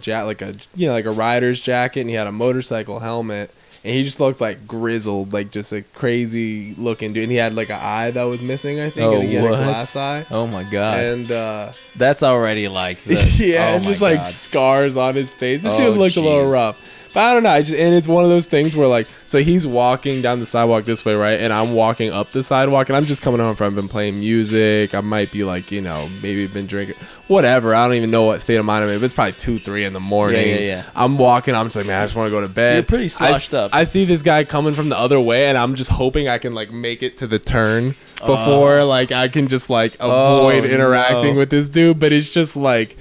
rider's jacket, and he had a motorcycle helmet, and he just looked like grizzled, like just a crazy looking dude. And he had like an eye that was missing, I think. Oh, and he had a glass eye. Oh my god. And that's already like and just like scars on his face. The dude looked a little rough. But I don't know. And it's one of those things where like, so he's walking down the sidewalk this way, right? And I'm walking up the sidewalk, and I'm just coming home from, I've been playing music. I might be like, you know, maybe been drinking, whatever. I don't even know what state of mind I'm in, but it's probably 2-3 in the morning. Yeah. I'm walking. I'm just like, man, I just want to go to bed. You're pretty sloshed up. I see this guy coming from the other way, and I'm just hoping I can like make it to the turn before like I can just like avoid interacting with this dude. But it's just like,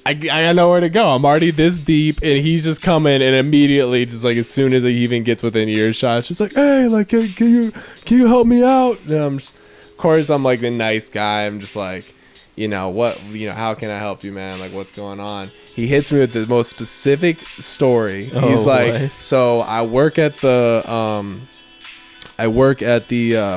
I know where to go. I'm already this deep, and he's just coming, and immediately, just like as soon as he even gets within earshot, it's just like, hey, like, can you help me out? And of course, I'm like the nice guy. I'm just like, how can I help you, man? Like, what's going on? He hits me with the most specific story. He's like, so I work at the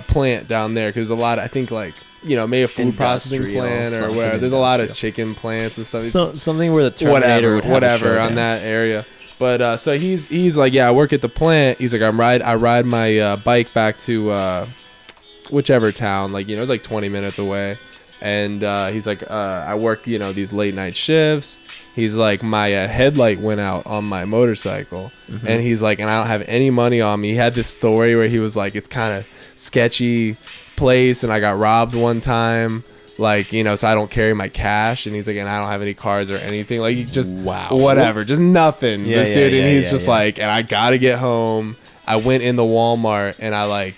plant down there, because a lot, I think like, maybe a food processing plant or whatever. There's a lot of chicken plants and stuff. So, something where the Terminator would have a showdown on that area. But so he's like, yeah, I work at the plant. He's like, I ride my bike back to whichever town. Like, it's like 20 minutes away. And he's like, I work, these late night shifts. He's like, my headlight went out on my motorcycle. Mm-hmm. And he's like, and I don't have any money on me. He had this story where he was like, it's kind of sketchy place, and I got robbed one time, like, so I don't carry my cash. And he's like, and I don't have any cards or anything, like, just whatever, just nothing. This dude, and he's just like, and I gotta get home. I went in the Walmart, and I like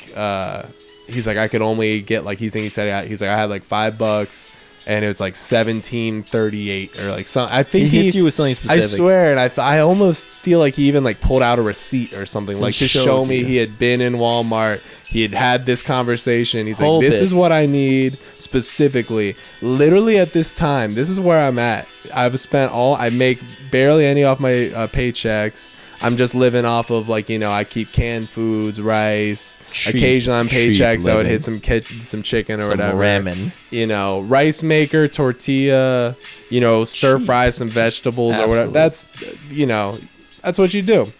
he's like, I could only get like, he's like, I had like $5, and it was like $17.38 or like some. I think he hits you with something specific. I swear, and I almost feel like he even like pulled out a receipt or something, like to show me he had been in Walmart. He had this conversation. He's Whole like, this bit. is what I need specifically. Literally at this time, this is where I'm at. I make barely any off my paychecks. I'm just living off of like, I keep canned foods, rice. Occasionally on paychecks, I would hit some chicken or whatever. Ramen. Rice maker, tortilla, stir fry some vegetables or whatever. That's, that's what you do.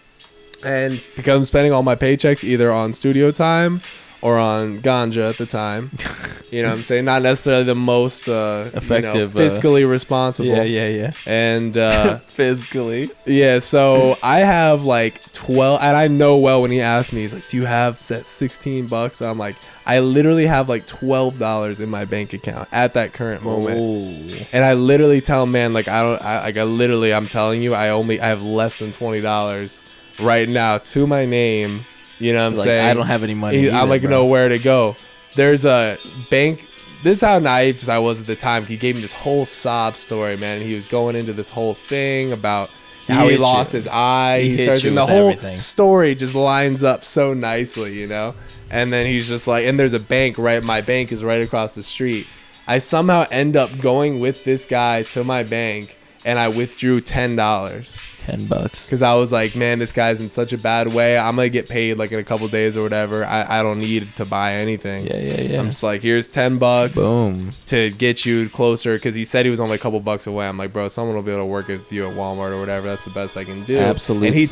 And because I'm spending all my paychecks either on studio time or on ganja at the time, what I'm saying? Not necessarily the most effective, fiscally responsible. Yeah. And fiscally. Yeah, so I have like 12, and I know well when he asked me, he's like, do you have that $16? I'm like, I literally have like $12 in my bank account at that current moment. Oh. And I literally tell him, man, like, I'm telling you, I have less than $20 right now to my name. You know what I'm saying? I don't have any money. I'm like, nowhere to go. There's a bank. This is how naive I was at the time. He gave me this whole sob story, man. And he was going into this whole thing about how he lost his eye. He starts, and the whole story just lines up so nicely, And then he's just like, and there's a bank, right? My bank is right across the street. I somehow end up going with this guy to my bank, and I withdrew $10. $10 because I was like, man, this guy's in such a bad way. I'm gonna get paid like in a couple days or whatever. I don't need to buy anything. Yeah. I'm just like, here's $10 boom to get you closer, because he said he was only a couple bucks away. I'm like, bro, someone will be able to work with you at Walmart or whatever. That's the best I can do. Absolutely. And he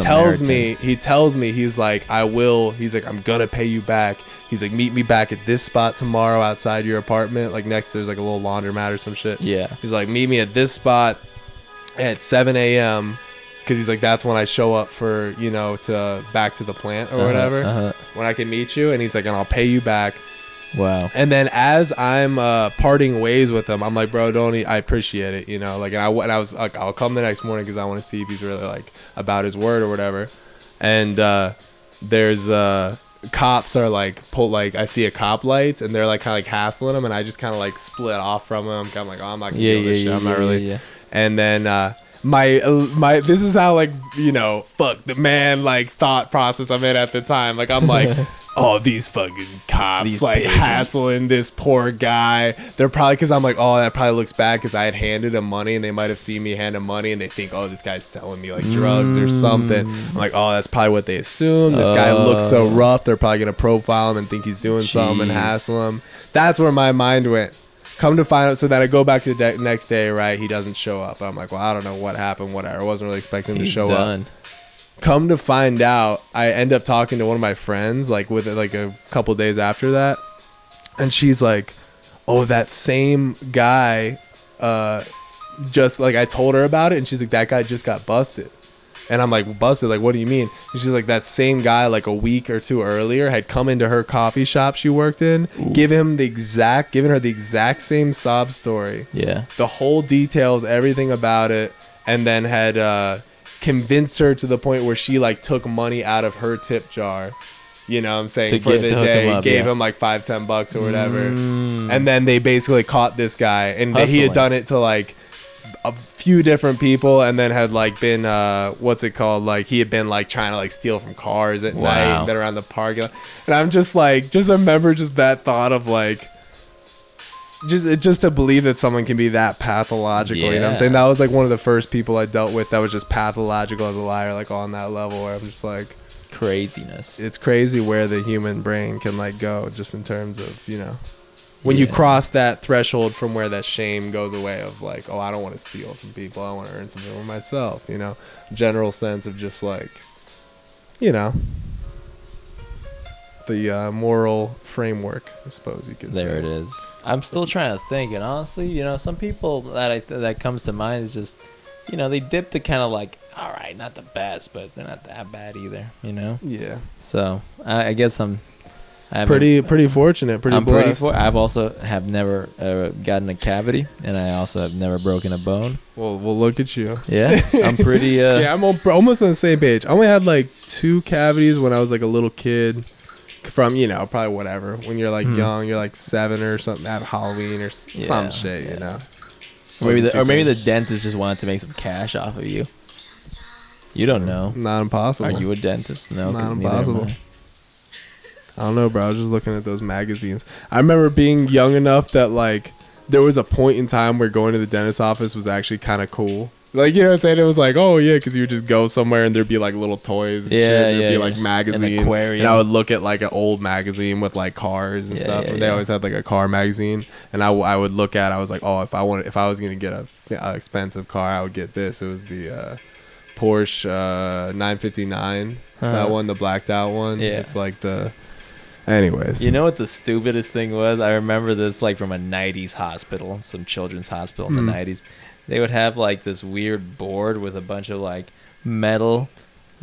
tells me he's like, I will. He's like, I'm gonna pay you back. He's like, meet me back at this spot tomorrow outside your apartment. Like next, there's like a little laundromat or some shit. Yeah. He's like, meet me at this spot at 7 a.m. Because he's like, that's when I show up for, to back to the plant or whatever, when I can meet you. And he's like, and I'll pay you back. Wow. And then as I'm parting ways with him, I'm like, bro, I appreciate it, like, and I was like, I'll come the next morning because I want to see if he's really like about his word or whatever. And there's cops are like I see a cop lights, and they're like kind of like hassling him, and I just kind of like split off from him. I'm like, oh, I'm not gonna do this shit. I'm not really. Yeah. And then my this is how like fuck the man like thought process I'm in at the time. Like I'm like, oh, these fucking cops these like pigs. Hassling this poor guy. They're probably, because I'm like, oh, that probably looks bad because I had handed him money, and they might have seen me hand him money, and they think, oh, this guy's selling me like drugs or something. I'm like, oh, that's probably what they assume. This guy looks so rough, they're probably gonna profile him and think he's doing something and hassle him. That's where my mind went. Come to find out, so then I go back to the next day, right? He doesn't show up. I'm like, well, I don't know what happened, whatever. I wasn't really expecting him to show up. Come to find out, I end up talking to one of my friends, like with like a couple days after that, and she's like, oh, that same guy, just like I told her about it, and she's like, that guy just got busted. And I'm like, busted? Like, what do you mean? And she's like, that same guy, like a week or two earlier, had come into her coffee shop she worked in, given her the exact same sob story. Yeah. The whole details, everything about it, and then had convinced her to the point where she like took money out of her tip jar. You know what I'm saying? For the day, gave him like $5-10 or whatever. And then they basically caught this guy, and he had done it to like a few different people, and then had like been what's it called, like he had been like trying to like steal from cars at night that around the parking lot. And I'm just like, just remember just that thought of like just to believe that someone can be that pathological. You know what I'm saying? That was like one of the first people I dealt with that was just pathological as a liar, like on that level, where I'm just like, craziness. It's crazy where the human brain can like go, just in terms of when you cross that threshold from where that shame goes away of like, oh, I don't want to steal from people, I want to earn something for myself, general sense of just like, the moral framework, I suppose you could say. There it is. I'm still trying to think, and honestly, some people that comes to mind is just, they dip to kind of like, all right, not the best, but they're not that bad either, Yeah. So I guess I'm pretty fortunate, pretty blessed. I've also have never gotten a cavity, and I also have never broken a bone. Well, look at you. Yeah, I'm pretty. Yeah, I'm almost on the same page. I only had like 2 cavities when I was like a little kid. From probably whatever, when you're like young, you're like 7 or something at Halloween or some shit, Maybe the dentist just wanted to make some cash off of you. You don't know. Not impossible. Are you a dentist? No, not impossible. I don't know, bro. I was just looking at those magazines. I remember being young enough that like there was a point in time where going to the dentist office was actually kind of cool. Like, you know what I'm saying? It was like, oh yeah, because you would just go somewhere and there'd be like little toys and shit. There'd be like magazines. And I would look at like an old magazine with like cars and stuff. And they always had like a car magazine. And I would look at it, I was like, oh, if I was gonna get a expensive car, I would get this. It was the Porsche 959. That one, the blacked out one. Yeah. It's like the... Anyways. You know what the stupidest thing was? I remember this like from a 90s hospital, some children's hospital in the 90s. They would have like this weird board with a bunch of like metal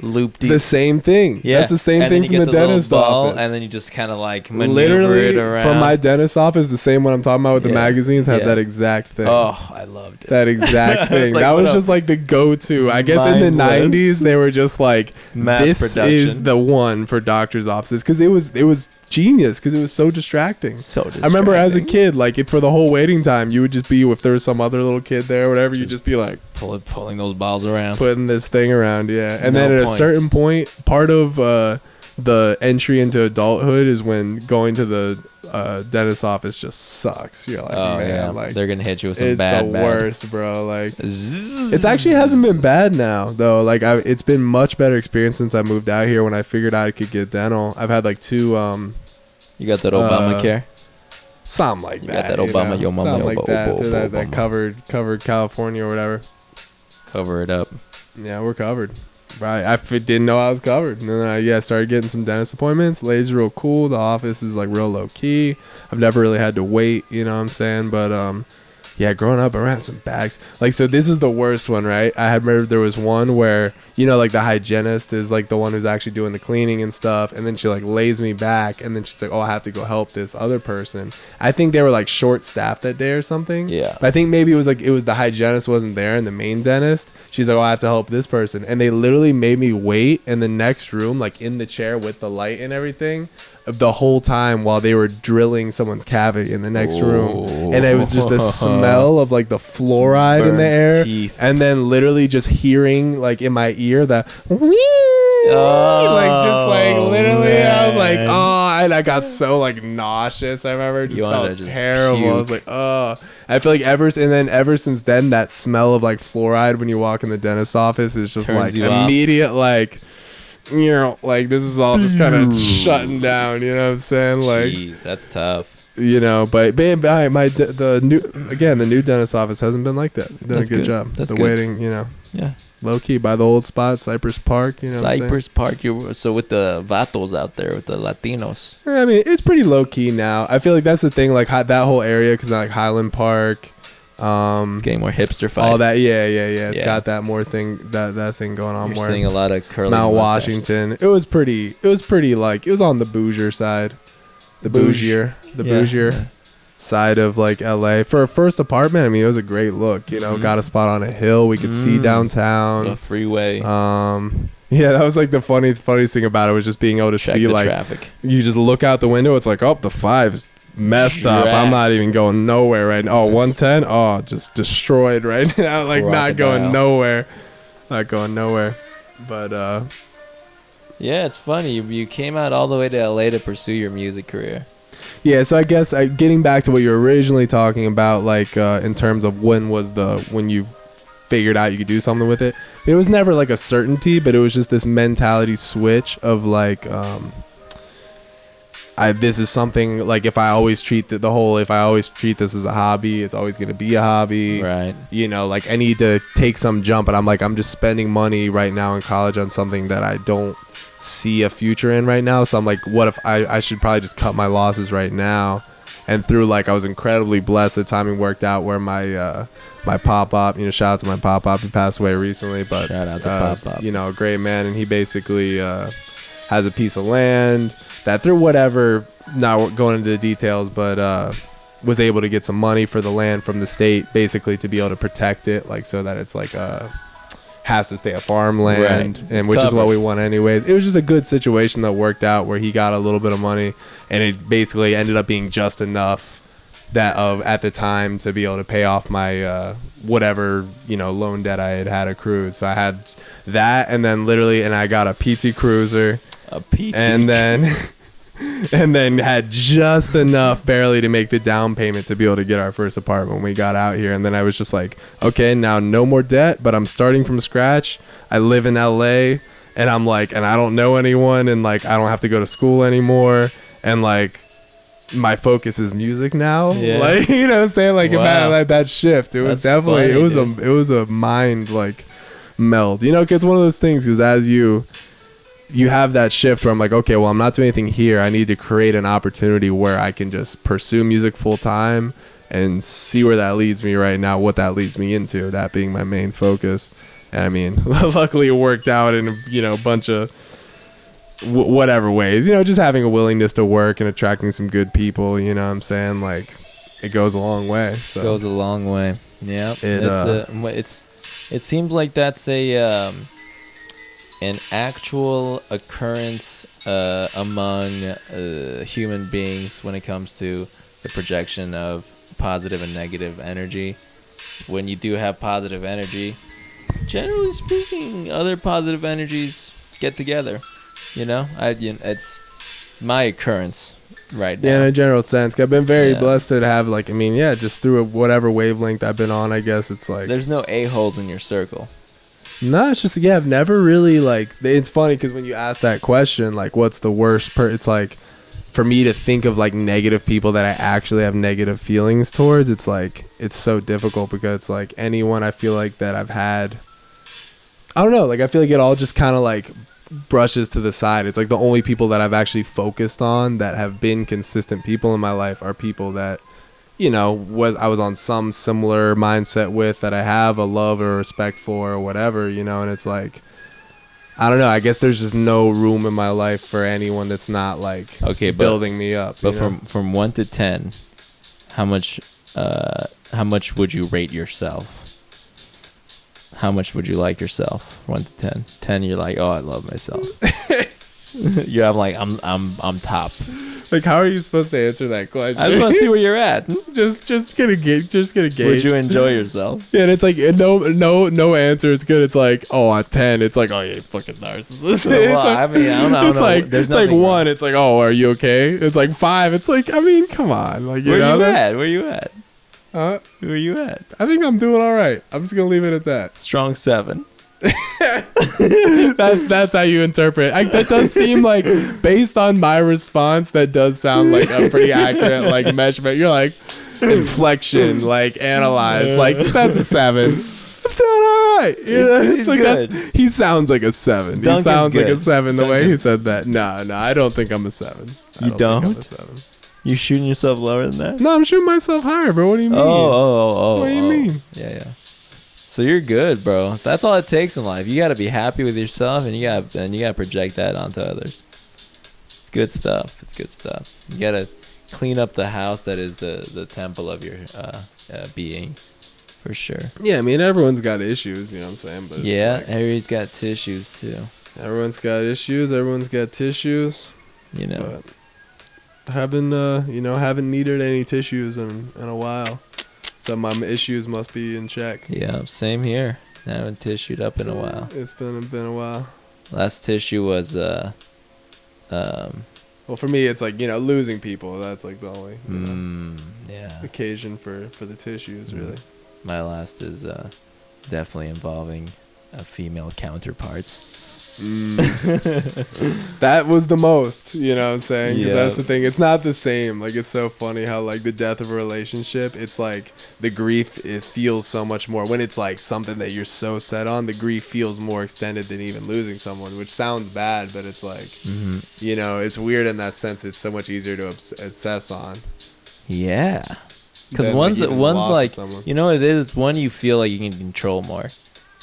loop. The same thing. Yeah. That's the same thing from the dentist office. And then you just kind of like maneuver it around. From my dentist office, the same one I'm talking about with the magazines had that exact thing. Oh, I loved it. That exact thing. Like, that was just like the go-to. I guess in the 90s, they were just like, this is the one for doctor's offices. Because it was genius because it was so distracting. I remember as a kid, like for the whole waiting time, you would just be, if there was some other little kid there or whatever, you'd just be like pulling those balls around, putting this thing around. Yeah. And then at a certain point, part of the entry into adulthood is when going to the dentist office just sucks. You're like, man, like they're gonna hit you with some bad. It's the worst, bro. Like it's actually hasn't been bad now though. Like it's been much better experience since I moved out here. When I figured out I could get dental, I've had like two. You got that Obamacare? Something like that. You got that Obama, yo mama, something like that. That covered California or whatever. Cover it up. Yeah, we're covered. Right, I didn't know I was covered, and then I started getting some dentist appointments. Lady's real cool. The office is like real low key. I've never really had to wait, you know what I'm saying? But yeah, growing up, I ran some bags. Like, so this is the worst one, right? I had remember there was one where, you know, like the hygienist is like the one who's actually doing the cleaning and stuff, and then she like lays me back, and then she's like, oh, I have to go help this other person. I think they were like short staffed that day or something. Yeah. But I think maybe it was the hygienist wasn't there and the main dentist. She's like, oh, I have to help this person, and they literally made me wait in the next room, like in the chair with the light and everything, the whole time while they were drilling someone's cavity in the next room. And it was just the smell of like the fluoride in the air, and then literally just hearing like in my ear that like just like literally man. I was like, oh, and I got so like nauseous. I remember it just felt terrible. Puke. I was like, oh, I feel like ever since then, that smell of like fluoride when you walk in the dentist's office is just like immediate like, you know, like this is all just kind of shutting down, you know what I'm saying? Like, jeez, that's tough. You know, but the new dentist office hasn't been like that. They've done a good job. That's the waiting, you know. Yeah. Low key by the old spot, Cypress Park, you know. Cypress Park, so with the vatos out there, with the Latinos. I mean, it's pretty low key now. I feel like that's the thing, like that whole area, because like Highland Park, it's getting more hipster fight. All that, yeah. It's got that more thing, that thing going on. You're seeing a lot of curly Mount mustaches. Washington. It was pretty like, it was on the bougier side, the bougier side of like LA for a first apartment. I mean, it was a great look. You know, got a spot on a hill. We could see downtown, the freeway. Yeah, that was like the funniest thing about it was just being able to see like traffic. You just look out the window. It's like, oh, the 5's messed up. I'm not even going nowhere right now. Oh, 110. Oh, just destroyed right now. Like not going nowhere. But yeah, it's funny. You came out all the way to LA to pursue your music career. Yeah, so I guess getting back to what you were originally talking about, like in terms of when you figured out you could do something with it. It was never like a certainty, but it was just this mentality switch of like, this is something like if I always treat this as a hobby, it's always going to be a hobby. Right. You know, like I need to take some jump, and I'm just spending money right now in college on something that I don't see a future in right now. So I'm like, what if I should probably just cut my losses right now. And through like I was incredibly blessed, the timing worked out where my pop-up, you know, shout out to my pop-up, he passed away recently, but shout out to pop-up, you know, a great man, and he basically has a piece of land that through whatever, not going into the details, but was able to get some money for the land from the state basically to be able to protect it, like so that it's like has to stay a farmland, right. And it's which covered. Is what we want anyways. It was just a good situation that worked out where he got a little bit of money, and it basically ended up being just enough that at the time to be able to pay off my whatever, you know, loan debt I had accrued. So I had that, and then literally, and I got a PT Cruiser, and then and then had just enough barely to make the down payment to be able to get our first apartment when we got out here. And then I was just like, okay, now no more debt, but I'm starting from scratch. I live in LA, and I'm like, and I don't know anyone, and like I don't have to go to school anymore, and like my focus is music now. Yeah. Like, you know what I'm saying? Like, Wow. like that shift, it was That's definitely funny, it was a mind like meld, you know, 'cause it's one of those things, because as you have that shift where I'm like, okay, well, I'm not doing anything here. I need to create an opportunity where I can just pursue music full time and see where that leads me right now, what that leads me into, that being my main focus. And I mean, luckily it worked out in, you know, a bunch of whatever ways, you know, just having a willingness to work and attracting some good people, you know what I'm saying? Like, it goes a long way. So Goes a long way. Yeah. It seems like that's an actual occurrence among human beings when it comes to the projection of positive and negative energy. When you do have positive energy, generally speaking, other positive energies get together. You know, it's my occurrence right now. Yeah, in a general sense, I've been very Yeah. blessed to have, like, I mean, yeah, just through whatever wavelength I've been on, I guess it's like, There's no a-holes in your circle. no, it's just, yeah, I've never really, like, it's funny because when you ask that question, like, what's the worst it's like, for me to think of, like, negative people that I actually have negative feelings towards, it's like, it's so difficult, because it's like anyone I feel like that I've had, I don't know, like, I feel like it all just kind of, like, brushes to the side. It's like the only people that I've actually focused on that have been consistent people in my life are people that, you know, I was on some similar mindset with, that I have a love or respect for or whatever, you know. And it's like, I don't know, I guess there's just no room in my life for anyone that's not like building me up. But from 1 to 10, how much would you rate yourself? How much would you like yourself? 1 to 10. 10, you're like, oh, I love myself. Yeah, I'm like, I'm top. Like, how are you supposed to answer that question? I just want to see where you're at. just get a gauge. Would you enjoy yourself? Yeah, and it's like no answer is good. It's like, oh, at 10, it's like, oh, you fucking narcissist. Well, I mean, I don't know. It's like, it's like 1, it's like, oh, are you okay? It's like 5, it's like, I mean, come on, like, Where you at? Where you at? I think I'm doing all right. I'm just gonna leave it at that. Strong 7. That's how you interpret it. That does seem like, based on my response, that does sound like a pretty accurate like measurement. You're like, inflection, like, analyze, like, that's a 7. I'm doing all right. You know, it's like good. he sounds like a 7. Duncan's he sounds good. like a 7 the way Duncan. he said that. No, I don't think I'm a 7. You think don't? I'm a 7. You shooting yourself lower than that? No, I'm shooting myself higher, bro. What do you mean? Oh. What do you mean? Yeah. So you're good, bro. That's all it takes in life. You got to be happy with yourself, and you got to project that onto others. It's good stuff. You got to clean up the house that is the temple of your being, for sure. Yeah, I mean, everyone's got issues, you know what I'm saying? But Yeah, like, everybody's got tissues too. everyone's got issues. Everyone's got tissues. You know. But haven't needed any tissues in a while. So my issues must be in check. Yeah, same here. I haven't tissued up in a while. It's been a while. Last tissue was Well, for me, it's like, you know, losing people. That's like the only occasion for the tissues, really. My last is definitely involving female counterparts. That was the most, you know what I'm saying? 'Cause Yeah. that's the thing. It's not the same. Like, it's so funny how, like, the death of a relationship, it's like the grief, it feels so much more. When it's like something that you're so set on, the grief feels more extended than even losing someone, which sounds bad, but it's like, you know, it's weird in that sense. It's so much easier to obsess on. Yeah. Because Than, one's like, even the loss of like, someone. you know what it is? It's one you feel like you can control more.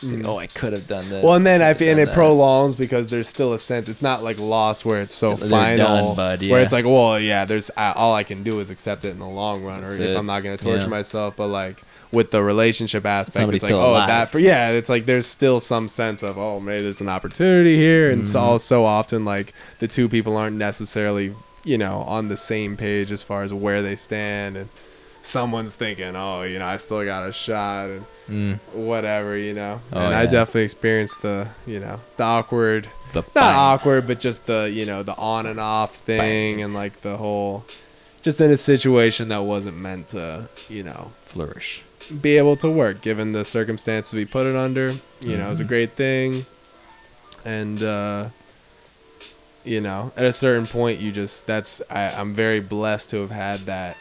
It's like, oh, I could have done this. Well, and then I feel, and it that. prolongs because there's still a sense. It's not like loss where it's so They're final, done, bud, where yeah. it's like, well, yeah, there's all I can do is accept it in the long run, That's or if it. I'm not going to torture Yeah. myself. But like with the relationship aspect, Somebody's it's like, still oh, alive. it's like there's still some sense of, oh, maybe there's an opportunity here, and so often like the two people aren't necessarily, you know, on the same page as far as where they stand, and someone's thinking, oh, you know, I still got a shot, and whatever, you know. Oh, And I yeah. definitely experienced the, you know, the awkward not bang. awkward, but just the, you know, the on and off thing, and like the whole, just in a situation that wasn't meant to, you know, flourish, be able to work given the circumstances we put it under. You know, it was a great thing. And you know, at a certain point, you just, I'm very blessed to have had that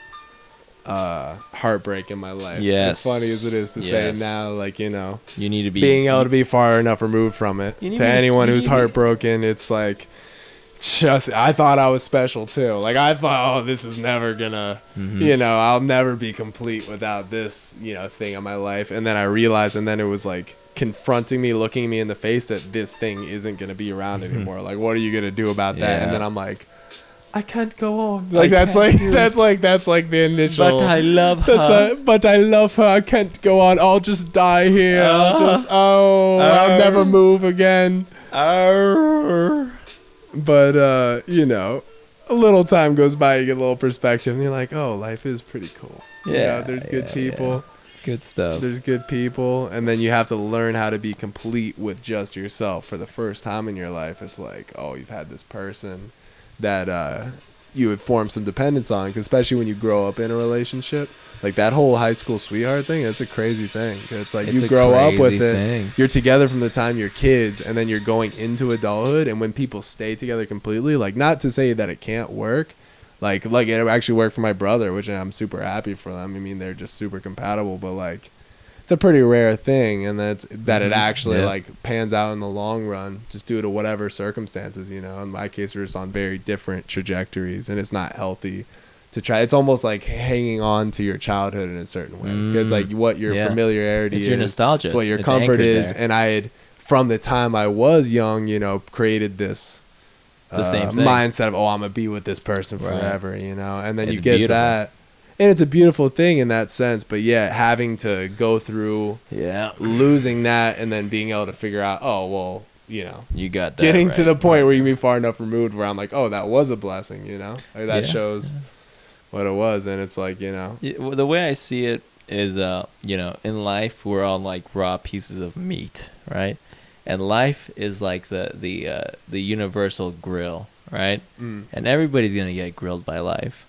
heartbreak in my life. Yes. As funny as it is to say it now, like, you know, you need to be being able to be far enough removed from it. To anyone who's heartbroken, it's like, just, I thought I was special too. Like, I thought, oh, this is never gonna, you know, I'll never be complete without this, you know, thing in my life. And then I realized, and then it was like confronting me, looking me in the face that this thing isn't gonna be around anymore. Like, what are you gonna do about that? And then I'm like, I can't go on. Like, that's like the initial. But I love her. But I love her. I can't go on. I'll just die here. I'll never move again. But you know, a little time goes by, you get a little perspective, and you're like, oh, life is pretty cool. Yeah, you know, there's good people. Yeah. It's good stuff. There's good people, and then you have to learn how to be complete with just yourself for the first time in your life. It's like, oh, you've had this person that you would form some dependence on, 'cause especially when you grow up in a relationship. Like, that whole high school sweetheart thing, it's a crazy thing. It's like, you grow up with it. You're together from the time you're kids, and then you're going into adulthood. And when people stay together completely, like, not to say that it can't work. Like it actually worked for my brother, which I'm super happy for them. I mean, they're just super compatible. But, like, it's a pretty rare thing. And that it actually, like, pans out in the long run, just due to whatever circumstances, you know. In my case, we're just on very different trajectories, and it's not healthy to try. It's almost like hanging on to your childhood in a certain way. It's like what your familiarity is. It's your nostalgia. It's what your comfort is. There. And I had, from the time I was young, you know, created this the same mindset of, oh, I'm going to be with this person forever, you know. And then you get that. And it's a beautiful thing in that sense. But yeah, having to go through losing that, and then being able to figure out, oh, well, you know, you got that, getting to the point where you can be far enough removed where I'm like, oh, that was a blessing, you know. Like, that shows what it was. And it's like, you know, the way I see it is, you know, in life we're all like raw pieces of meat, right? And life is like the universal grill, right? And everybody's gonna get grilled by life.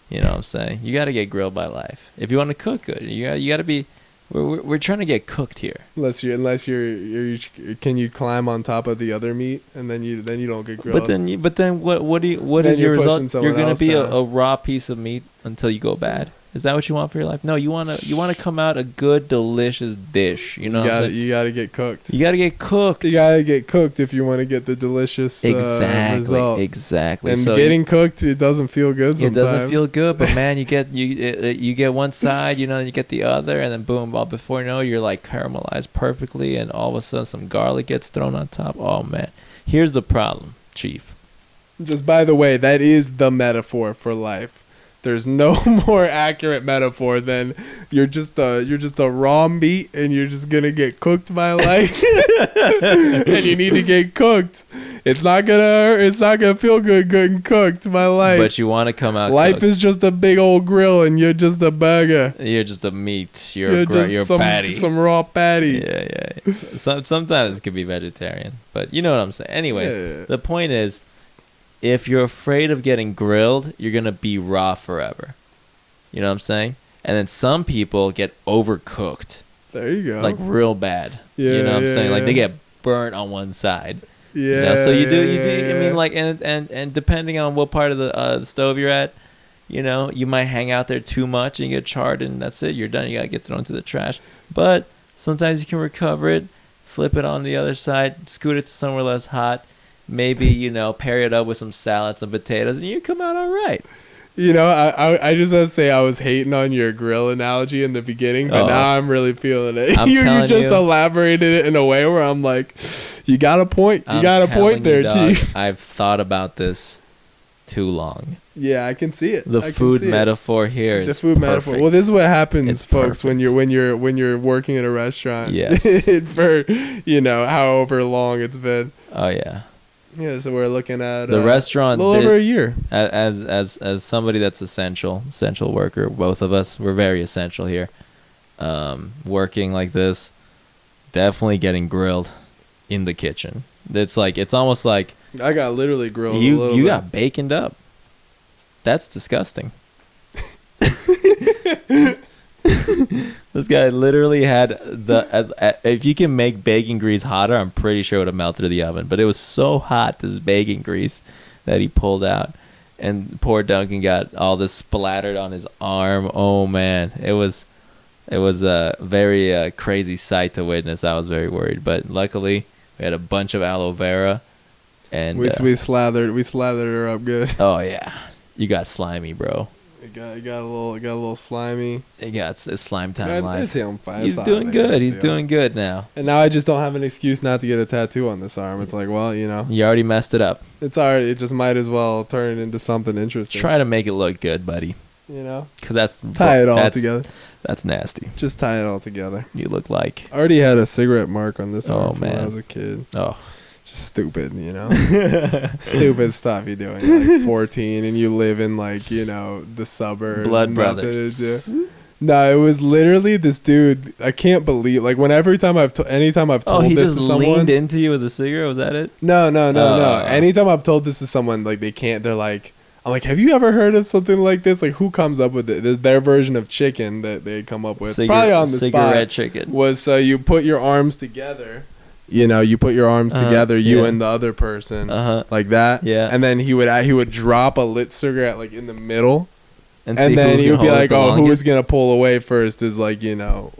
You know what I'm saying? You got to get grilled by life if you want to cook good. You got to be. We're trying to get cooked here. Unless you're can you climb on top of the other meat, and then you don't get grilled. But then what is your result? You're gonna be a raw piece of meat until you go bad. Is that what you want for your life? No, you want to come out a good, delicious dish. You know, you gotta get cooked. You gotta get cooked. You gotta get cooked if you want to get the delicious result. Exactly. And so getting cooked, it doesn't feel good sometimes. It doesn't feel good, but man, you get one side, you know, you get the other, and then boom, well, before you know, you're like caramelized perfectly, and all of a sudden some garlic gets thrown on top. Oh man, here's the problem, Chief. Just by the way, that is the metaphor for life. There's no more accurate metaphor than you're just a raw meat, and you're just gonna get cooked by life, and you need to get cooked. It's not gonna feel good getting cooked by life. But you want to come out. Life cooked. Is just a big old grill, and you're just a burger. You're just a meat. You're patty. Some raw patty. Yeah. Sometimes it could be vegetarian, but you know what I'm saying. Anyways, the point is, if you're afraid of getting grilled, you're going to be raw forever. You know what I'm saying? And then some people get overcooked. There you go. Like real bad. Yeah, you know what I'm saying? Like they get burnt on one side. Yeah. You know? So you do. I mean, like, and depending on what part of the stove you're at, you know, you might hang out there too much and you get charred, and that's it. You're done. You got to get thrown to the trash. But sometimes you can recover it, flip it on the other side, scoot it to somewhere less hot. Maybe, you know, pair it up with some salad, some potatoes, and you come out all right. You know, I just have to say I was hating on your grill analogy in the beginning, but now I'm really feeling it. You just elaborated it in a way where I'm like, you got a point. You got a point there, Chief. I've thought about this too long. Yeah, I can see it. The food metaphor here is the food metaphor. Well, this is what happens, folks, when you're working at a restaurant. Yes. For, you know, however long it's been. Oh yeah. Yeah, so we're looking at the restaurant a little over a year. As somebody that's essential worker, both of us, we're very essential here. Working like this, definitely getting grilled in the kitchen. It's almost like I got literally grilled. a you little bit. got baconed up. That's disgusting. This guy literally had if you can make bacon grease hotter, I'm pretty sure it would have melted the oven. But it was so hot, this bacon grease, that he pulled out, and poor Duncan got all this splattered on his arm. Oh man, it was a very crazy sight to witness. I was very worried, but luckily we had a bunch of aloe vera, and we slathered her up good. Oh yeah, you got slimy, bro. It got a little slimy. It's slime time live. It's him fine. He's doing good. He's doing good now. And now I just don't have an excuse not to get a tattoo on this arm. It's like, well, you already messed it up. It's already. It just might as well turn it into something interesting. Try to make it look good, buddy. Because tie it all together. That's nasty. Just tie it all together. You look like. I already had a cigarette mark on this arm man. when I was a kid. Oh. Just stupid, stupid stuff you do when you're like 14 and you live in like, the suburbs. Blood brothers. No, it was literally this dude. I can't believe, like, anytime I've told this to someone. Oh, he just leaned into you with a cigarette? Was that it? No. Anytime I've told this to someone, like, they're like, I'm like, have you ever heard of something like this? Like, who comes up with it? Their version of chicken that they come up with, probably on the cigarette spot, chicken. Was you put your arms together. You put your arms together, you and the other person, like that. Yeah. And then he would drop a lit cigarette like in the middle, and then he would be like, "Oh, who's gonna pull away first is like chicken or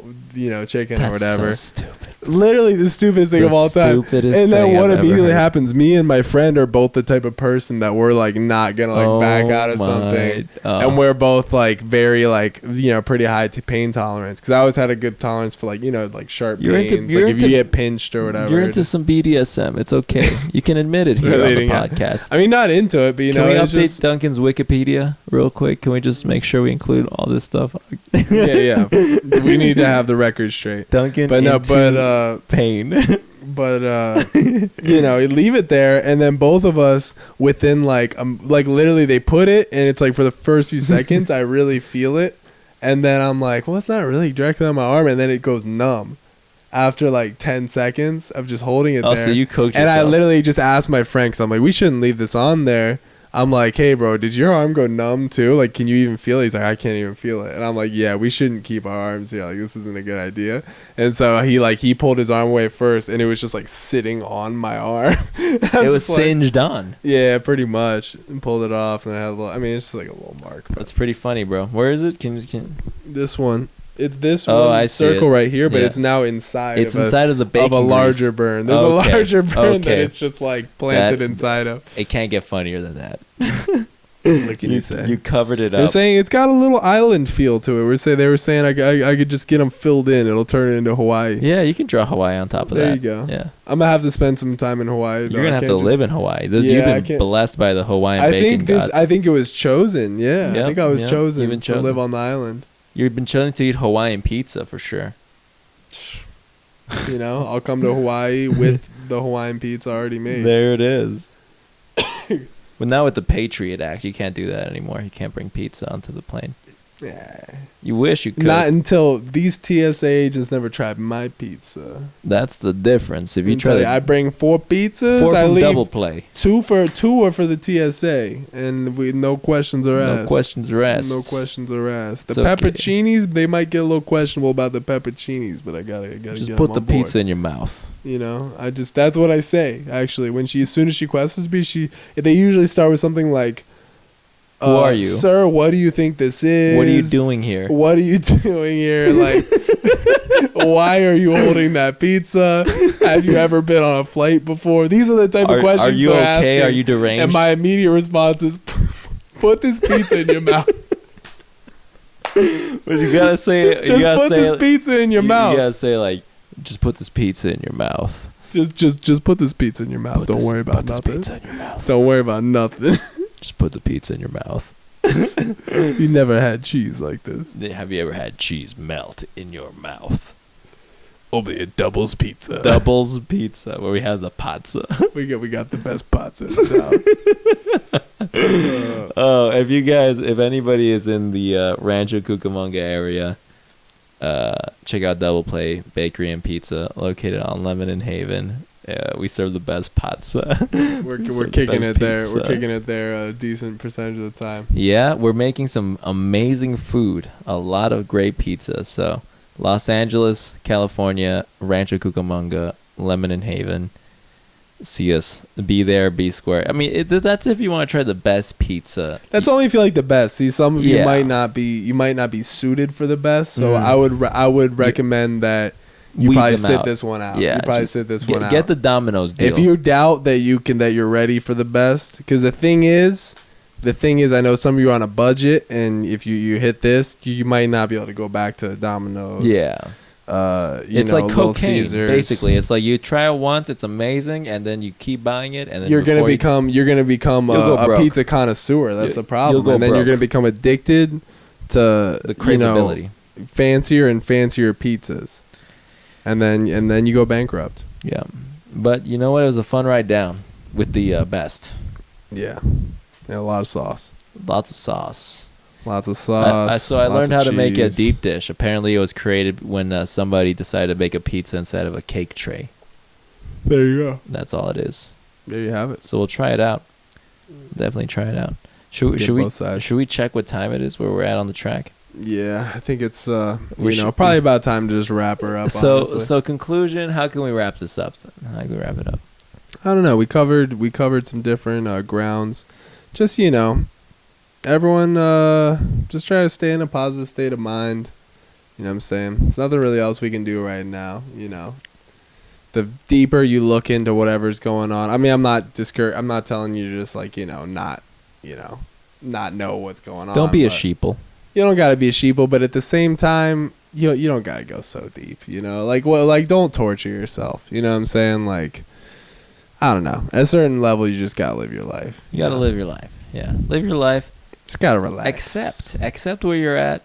whatever." So stupid. Literally the stupidest thing of all time. And then what immediately happens? Me and my friend are both the type of person that we're like not gonna like back out of something, and we're both like very like pretty high pain tolerance, because I always had a good tolerance for like like sharp pains. If you get pinched or whatever. You're into some BDSM. It's okay. You can admit it here on the podcast. I mean, not into it, but can we update Duncan's Wikipedia real quick? Can we just make sure we include all this stuff? yeah. We need to have the record straight. Duncan, pain. But leave it there, and then both of us within like literally they put it, and it's like for the first few seconds I really feel it, and then I'm like, well, it's not really directly on my arm, and then it goes numb after like 10 seconds of just holding it there. So you cooked and yourself. I literally just asked my friend, because I'm like, we shouldn't leave this on there. I'm like, hey, bro, did your arm go numb too? Like, can you even feel it? He's like, I can't even feel it. And I'm like, yeah, we shouldn't keep our arms here. Like, this isn't a good idea. And so he pulled his arm away first, and it was just like sitting on my arm. It was singed on. Yeah, pretty much. And pulled it off, and I had it's just like a little mark. That's pretty funny, bro. Where is it? Can this one? It's this one circle right here, but it's now inside. It's inside of the bacon of a larger burn. There's a larger burn that it's just like planted inside of. It can't get funnier than that. What can you say? You covered it up. They're saying it's got a little island feel to it. They were saying I could just get them filled in. It'll turn it into Hawaii. Yeah, you can draw Hawaii on top of that. There you go. Yeah, I'm gonna have to spend some time in Hawaii. You're gonna have to live in Hawaii. You've been blessed by the Hawaiian bacon gods. I think it was chosen. Yeah, I think I was chosen to live on the island. You've been chosen to eat Hawaiian pizza for sure. I'll come to Hawaii with the Hawaiian pizza already made. There it is. But now with the Patriot Act, you can't do that anymore. You can't bring pizza onto the plane. Yeah. You wish you could. Not until these TSA agents never tried my pizza. That's the difference. If you try I bring 4 pizzas. 4 I from leave double play. 2 are for the TSA, and no questions are asked. No questions are asked. No questions are asked. The it's pepperoncinis, they might get a little questionable about the pepperoncinis, but I gotta just get put them the on pizza board. in your mouth. That's what I say. Actually, as soon as she questions me, they usually start with something like, who are you? Sir, what do you think this is? What are you doing here? What are you doing here? Like, why are you holding that pizza? Have you ever been on a flight before? These are the type of questions Are you they're okay? asking. Are you deranged? And my immediate response is, put this pizza in your mouth. But you gotta say, put this pizza in your mouth. You gotta say like, just put this pizza in your mouth. Just put this pizza in your mouth. Don't worry about nothing. Put this pizza in your mouth. Don't worry about nothing. Just put the pizza in your mouth. You never had cheese like this. Have you ever had cheese melt in your mouth? Only a Doubles pizza. Doubles pizza, where we have the pizza. we got the best pizza in town. If anybody is in the Rancho Cucamonga area, check out Double Play Bakery and Pizza, located on Lemon and Haven. we serve the best pizza. We're serve the kicking best it there. We're pizza. kicking it there a decent percentage of the time. Yeah, we're making some amazing food. A lot of great pizza. So, Los Angeles, California, Rancho Cucamonga, Lebanon Haven. See us. Be there, be square. I mean, that's if you want to try the best pizza. That's only if you like the best. See, some of you Yeah. might not be suited for the best. So Mm. I would recommend that you Weed probably them sit out. this one out. Yeah, you probably just sit this one out. Get the Domino's deal. If you doubt that you're ready for the best, because the thing is, I know some of you are on a budget, and if you hit this, you might not be able to go back to Domino's. yeah. It's like Little cocaine, Caesars. basically. It's like you try it once, it's amazing, and then you keep buying it, and then You're gonna before you- become You'll go a broke. pizza connoisseur. That's the problem, go and then you're broke. gonna become addicted to the craveability. fancier and fancier pizzas, and then you go bankrupt. Yeah, but you know what? It was a fun ride down with the best. Yeah, a lot of sauce, Lots of sauce. lots of sauce. So I lots learned of how to make a cheese. deep dish. Apparently, it was created when somebody decided to make a pizza instead of a cake tray. There you go. That's all it is. There you have it. So we'll try it out. Definitely try it out. Get Should we both sides. should we check what time it is where we're at on the track? Yeah, I think it's We probably about time to just wrap her up. honestly. So conclusion. How can we wrap this up? How can we wrap it up? I don't know. We covered some different grounds. Just everyone just try to stay in a positive state of mind. You know what I'm saying? There's nothing really else we can do right now. The deeper you look into whatever's going on. I mean, I'm not telling you to just not know what's going on. Don't be a but sheeple. You don't gotta be a sheeple, but at the same time, you don't gotta go so deep. Don't torture yourself. You know what I'm saying? Like, I don't know. At a certain level, you just gotta live your life. You gotta live your life. Yeah, live your life. Just gotta relax. Accept where you're at.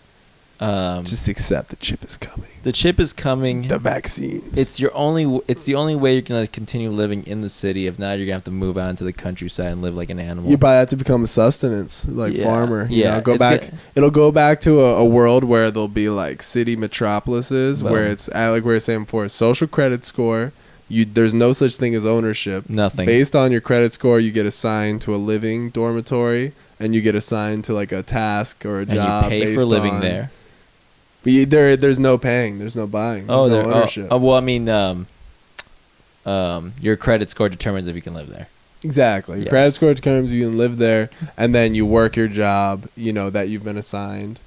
Just accept the chip is coming. The chip is coming. The vaccines. It's the only way you're gonna continue living in the city. If not, you're gonna have to move out into the countryside and live like an animal. You probably have to become a sustenance farmer. Yeah, Go it's back. good. It'll go back to a world where there'll be like city metropolises Well, where it's like we were saying before, social credit score. There's no such thing as ownership. Nothing. Based on your credit score, you get assigned to a living dormitory, and you get assigned to like a task or a And job. you pay for based living on- there. But there's no paying. There's no buying. There's no ownership. Well, I mean, your credit score determines if you can live there. Exactly. Your Yes. credit score determines you can live there, and then you work your job, that you've been assigned,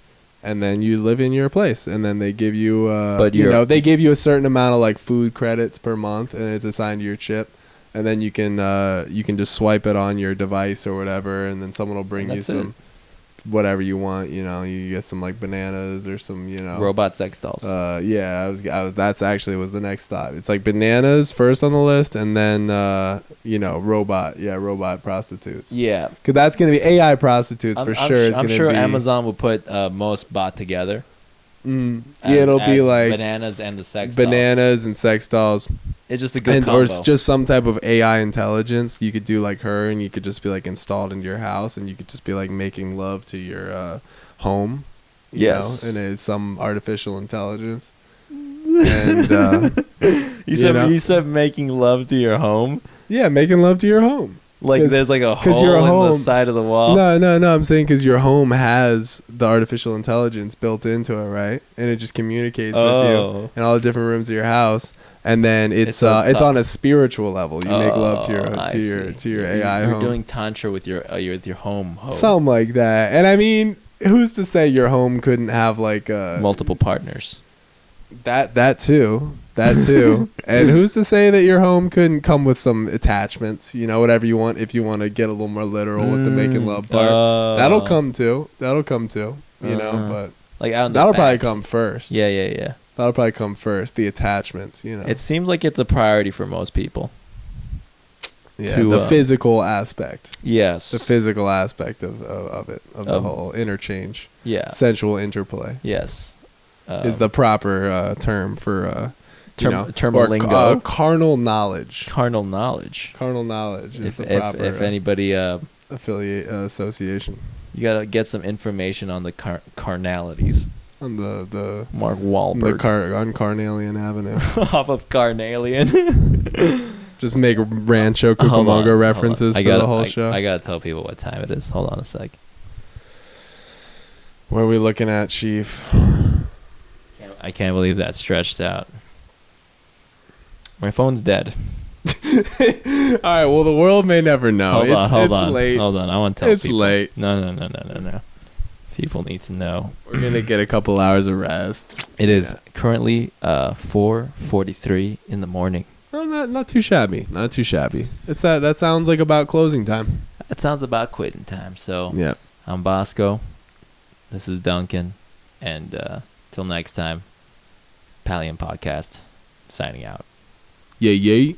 and then you live in your place, and then they give you, they give you a certain amount of like food credits per month, and it's assigned to your chip, and then you can just swipe it on your device or whatever, and then someone will bring you That's some whatever you want. You get some like bananas or some Robot sex dolls. Yeah, I was that's actually was the next thought. It's like bananas first on the list, and then robot prostitutes. Yeah, Because that's gonna be AI prostitutes for sure. I'm sure Amazon will put most bought together. It'll be as like bananas and the sex dolls. bananas and sex dolls, It's just a good combo. or it's just some type of AI intelligence. You could do like her, and you could just be like installed into your house, and you could just be like making love to your home. Yes. And it's some artificial intelligence. And you said making love to your home. yeah, making love to your home. Like 'Cause- there's like a 'cause hole your in the home- side of the wall. No. I'm saying because your home has the artificial intelligence built into it, right? And it just communicates with you in all the different rooms of your house. And then it's on a spiritual level. You make love to your AI You're home. doing tantra with your home. Something like that. And I mean, who's to say your home couldn't have like Multiple partners. that too. And who's to say that your home couldn't come with some attachments, whatever you want, if you want to get a little more literal with the making love part. That'll come too, but Like out in the that'll back. probably come first. Yeah. That'll probably come first, the attachments, It seems like it's a priority for most people. Yeah, to, the physical aspect. Yes. The physical aspect of it, the Of- whole interchange. Yeah. Sensual interplay Yes. is the proper term for term or lingo. carnal knowledge. Carnal knowledge. Carnal knowledge is If, the proper if anybody, affiliate association you gotta get some information on the carnalities. on the Mark Wahlberg on Carnelian Avenue. off of Carnalian. Just make Rancho Hold on, Cucamonga references for the whole show. I gotta tell people what time it is. Hold on a sec. What are we looking at, Chief? I can't believe that stretched out. My phone's dead. All right. Well, the world may never know. Hold on. Late. Hold on. I want to tell It's people. late. No. People need to know. We're gonna get a couple hours of rest. It is currently 4:43 in the morning. No, not too shabby. Not too shabby. It's that sounds like about closing time. That sounds about quitting time. So Yeah. I'm Basco. This is Duncan. And till next time, Palyan Podcast signing out. Yay.